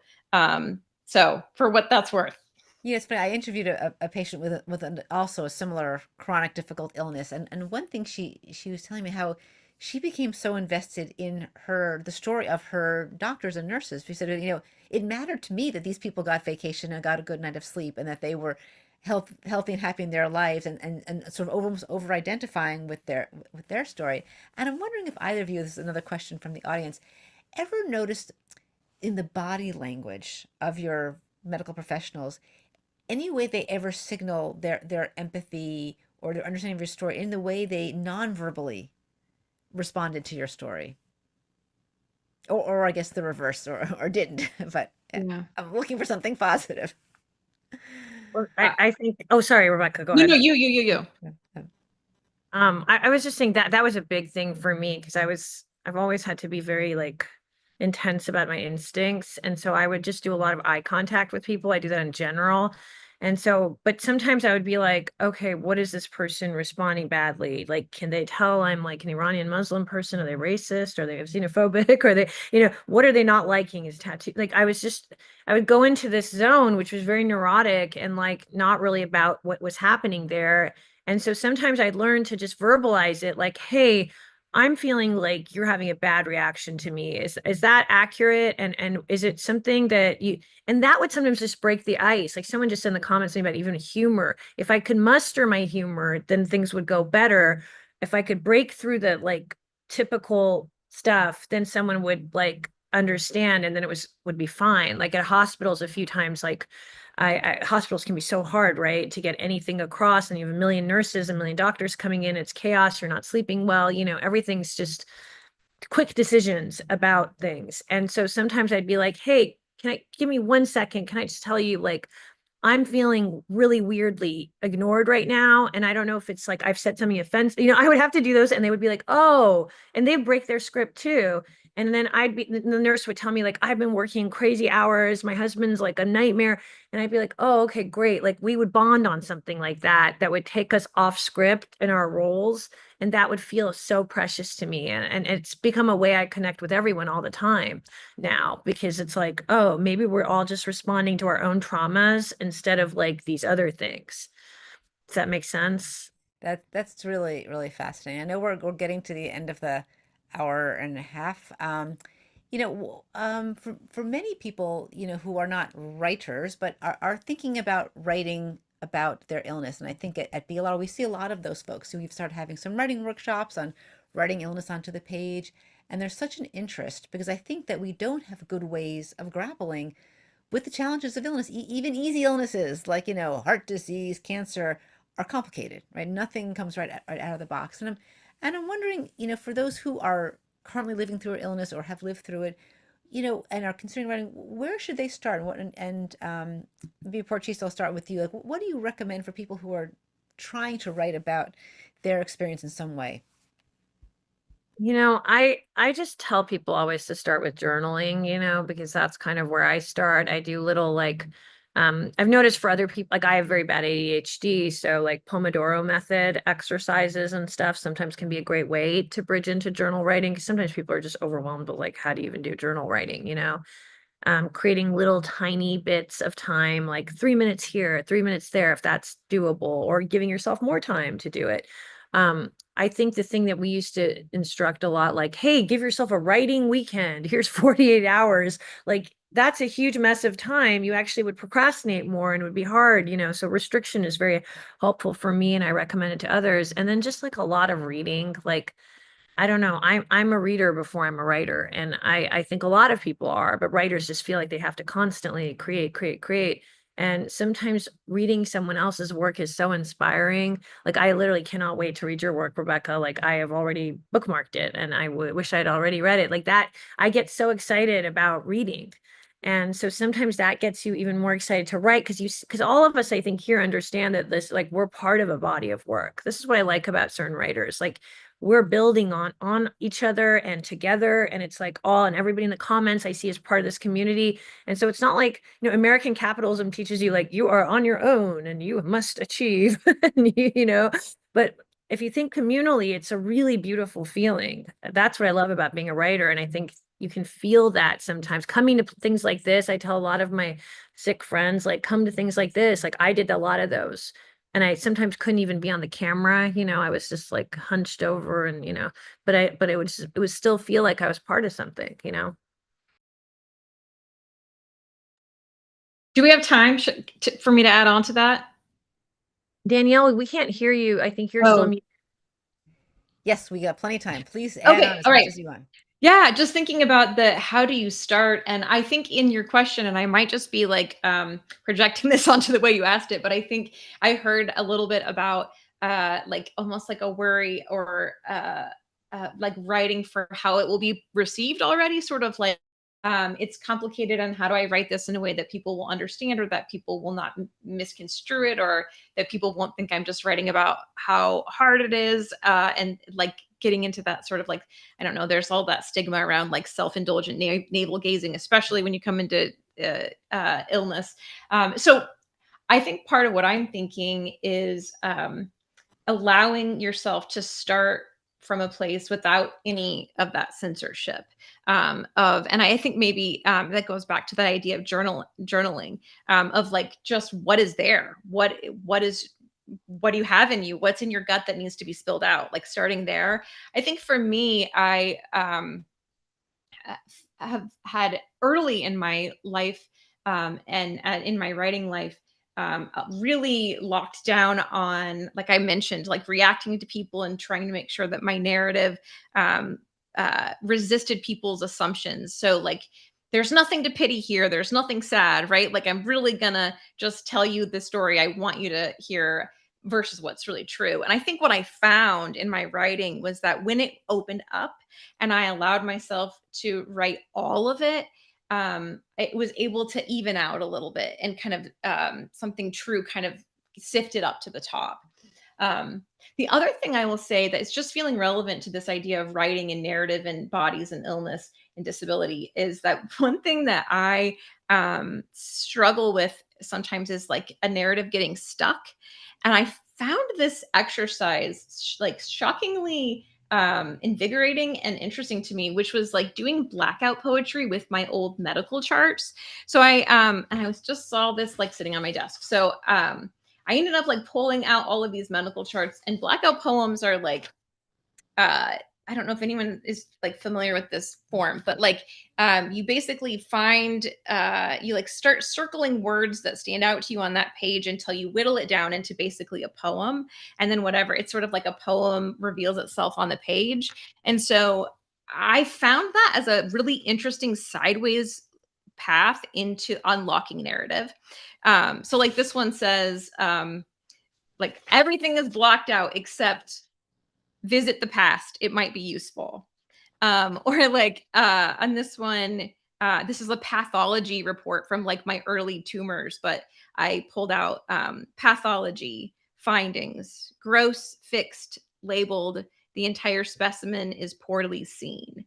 So for what that's worth. Yes, but I interviewed a patient with also a similar chronic difficult illness, and one thing she was telling me how she became so invested in the story of her doctors and nurses. She said, it mattered to me that these people got vacation and got a good night of sleep, and that they were healthy and happy in their lives, and sort of almost over identifying with their story. And I'm wondering if either of you, this is another question from the audience, ever noticed in the body language of your medical professionals any way they ever signal their empathy or their understanding of your story in the way they non-verbally responded to your story, or I guess the reverse, or didn't. But Yeah. I'm looking for something positive. Well, I think, oh, sorry, Rebekah, go No, ahead. you. I was just saying that was a big thing for me because I've always had to be very like intense about my instincts. And so I would just do a lot of eye contact with people. I do that in general. And so, but sometimes I would be like, okay, what is this person responding badly? Like, can they tell I'm like an Iranian Muslim person? Are they racist? Are they xenophobic? Are they, what are they not liking is tattoo? Like, I would go into this zone, which was very neurotic and like not really about what was happening there. And so sometimes I'd learn to just verbalize it like, hey, I'm feeling like you're having a bad reaction to me. Is that accurate? And is it something that you, and that would sometimes just break the ice. Like someone just in the comments saying about even humor. If I could muster my humor, then things would go better. If I could break through the like typical stuff, then someone would like understand and then would be fine. Like at hospitals a few times, like hospitals can be so hard, right? To get anything across, and you have a million nurses, a million doctors coming in, it's chaos, you're not sleeping well, everything's just quick decisions about things. And so sometimes I'd be like, hey, give me 1 second? Can I just tell you, like, I'm feeling really weirdly ignored right now. And I don't know if it's like I've said something offensive. I would have to do those and they would be like, oh, and they break their script too. And then the nurse would tell me, like, I've been working crazy hours. My husband's like a nightmare. And I'd be like, oh, okay, great. Like we would bond on something like that, that would take us off script in our roles. And that would feel so precious to me. And it's become a way I connect with everyone all the time now, because it's like, oh, maybe we're all just responding to our own traumas instead of like these other things. Does that make sense? That's really, really fascinating. I know we're getting to the end of the hour and a half. For many people, who are not writers, but are thinking about writing about their illness. And I think at BLR, we see a lot of those folks who we've started having some writing workshops on writing illness onto the page. And there's such an interest because I think that we don't have good ways of grappling with the challenges of illness. Even easy illnesses like, heart disease, cancer are complicated, right? Nothing comes right out of the box. And I'm wondering, for those who are currently living through an illness or have lived through it, and are considering writing, where should they start? And maybe Porchista, I'll start with you. Like, what do you recommend for people who are trying to write about their experience in some way? I just tell people always to start with journaling, because that's kind of where I start. I do little like I've noticed for other people, like I have very bad ADHD, so like Pomodoro method exercises and stuff sometimes can be a great way to bridge into journal writing, because sometimes people are just overwhelmed, but like how do you even do journal writing, creating little tiny bits of time, like 3 minutes here, 3 minutes there, if that's doable, or giving yourself more time to do it. I think the thing that we used to instruct a lot, like, hey, give yourself a writing weekend. Here's 48 hours. Like, that's a huge mess of time. You actually would procrastinate more and it would be hard, So restriction is very helpful for me and I recommend it to others. And then just like a lot of reading, like, I don't know. I'm a reader before I'm a writer, and I think a lot of people are, but writers just feel like they have to constantly create, create, create. And sometimes reading someone else's work is so inspiring. Like I literally cannot wait to read your work, Rebekah. Like I have already bookmarked it, and I wish I'd already read it. Like that, I get so excited about reading. And so sometimes that gets you even more excited to write because all of us, I think, here understand that this, like, we're part of a body of work. This is what I like about certain writers. Like we're building on each other and together, and it's like all, and everybody in the comments I see is part of this community. And so it's not like, American capitalism teaches you like you are on your own and you must achieve, but if you think communally, it's a really beautiful feeling. That's what I love about being a writer. And I think you can feel that sometimes coming to things like this. I tell a lot of my sick friends, like, come to things like this. Like I did a lot of those. And I sometimes couldn't even be on the camera, I was just like hunched over and, but it would still feel like I was part of something. Do we have time for me to add on to that? Danielle, we can't hear you. I think you're still Oh, muted. Yes, we got plenty of time. Please add okay. on as All much right. as you want. Yeah, just thinking about the how do you start? And I think in your question, and I might just be like projecting this onto the way you asked it, but I think I heard a little bit about like almost like a worry or like writing for how it will be received already, sort of like it's complicated and how do I write this in a way that people will understand or that people will not misconstrue it or that people won't think I'm just writing about how hard it is and like getting into that sort of like I don't know, there's all that stigma around like self-indulgent navel gazing, especially when you come into illness. So I think part of what I'm thinking is allowing yourself to start from a place without any of that censorship and I think maybe that goes back to that idea of journaling of like just what is there, what do you have in you, what's in your gut that needs to be spilled out, like starting there. I think for me, I have had early in my life and in my writing life really locked down on, like I mentioned, like reacting to people and trying to make sure that my narrative um, resisted people's assumptions. So, like, there's nothing to pity here. There's nothing sad, right? Like, I'm really gonna just tell you the story I want you to hear versus what's really true. And I think what I found in my writing was that when it opened up and I allowed myself to write all of it, it was able to even out a little bit and kind of something true kind of sifted up to the top. Um, the other thing I will say that is just feeling relevant to this idea of writing and narrative and bodies and illness and disability is that one thing that I struggle with sometimes is like a narrative getting stuck. And I found this exercise like shockingly invigorating and interesting to me, which was like doing blackout poetry with my old medical charts. So and I was just saw this like sitting on my desk. So I ended up like pulling out all of these medical charts, and blackout poems are like I don't know if anyone is like familiar with this form, but like you basically find you like start circling words that stand out to you on that page until you whittle it down into basically a poem, and then whatever, it's sort of like a poem reveals itself on the page. And so I found that as a really interesting sideways path into unlocking narrative. So like this one says like everything is blocked out except visit the past, it might be useful. Or like on this one, this is a pathology report from like my early tumors, but I pulled out pathology findings, gross, fixed, labeled, the entire specimen is poorly seen.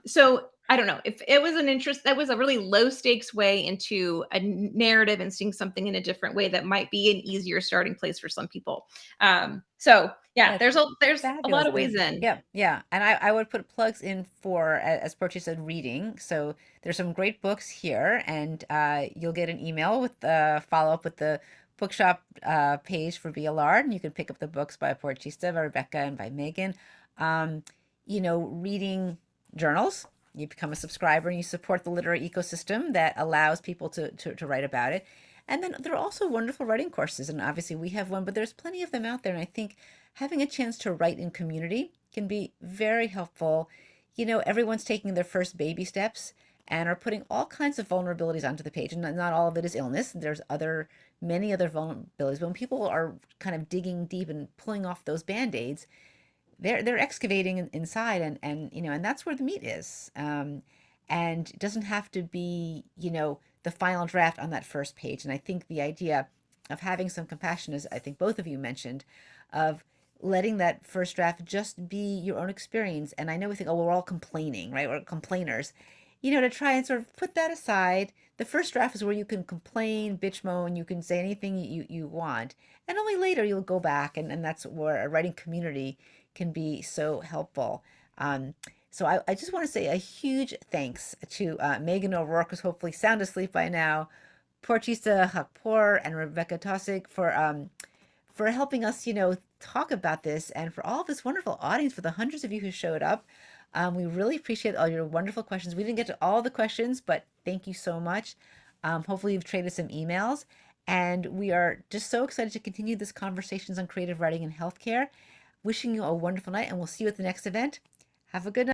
So I don't know if it was an interest, that was a really low stakes way into a narrative and seeing something in a different way that might be an easier starting place for some people. So yeah, That's there's a lot fabulous. of ways in. Yeah, yeah. And I would put plugs in for, as Portia said, reading. So there's some great books here, and you'll get an email with follow up with the bookshop page for BLR, and you can pick up the books by Porochista, by Rebekah, and by Meghan. Um, reading journals. You become a subscriber and you support the literary ecosystem that allows people to write about it. And then there are also wonderful writing courses, and obviously we have one, but there's plenty of them out there. And I think having a chance to write in community can be very helpful. Everyone's taking their first baby steps and are putting all kinds of vulnerabilities onto the page. And not all of it is illness. There's many other vulnerabilities. But when people are kind of digging deep and pulling off those band-aids, they're excavating inside, and that's where the meat is. And it doesn't have to be, the final draft on that first page. And I think the idea of having some compassion, as I think both of you mentioned, of letting that first draft just be your own experience. And I know we think, oh, we're all complaining, right? We're complainers. To try and sort of put that aside. The first draft is where you can complain, bitch moan, you can say anything you want. And only later you'll go back, and that's where a writing community can be so helpful. So I just want to say a huge thanks to Meghan O'Rourke, who's hopefully sound asleep by now, Porochista Khakpour, and Rebekah Taussig for helping us, talk about this, and for all of this wonderful audience, for the hundreds of you who showed up. We really appreciate all your wonderful questions. We didn't get to all the questions, but thank you so much. Hopefully you've traded some emails, and we are just so excited to continue this conversations on creative writing and healthcare. Wishing you a wonderful night, and we'll see you at the next event. Have a good night.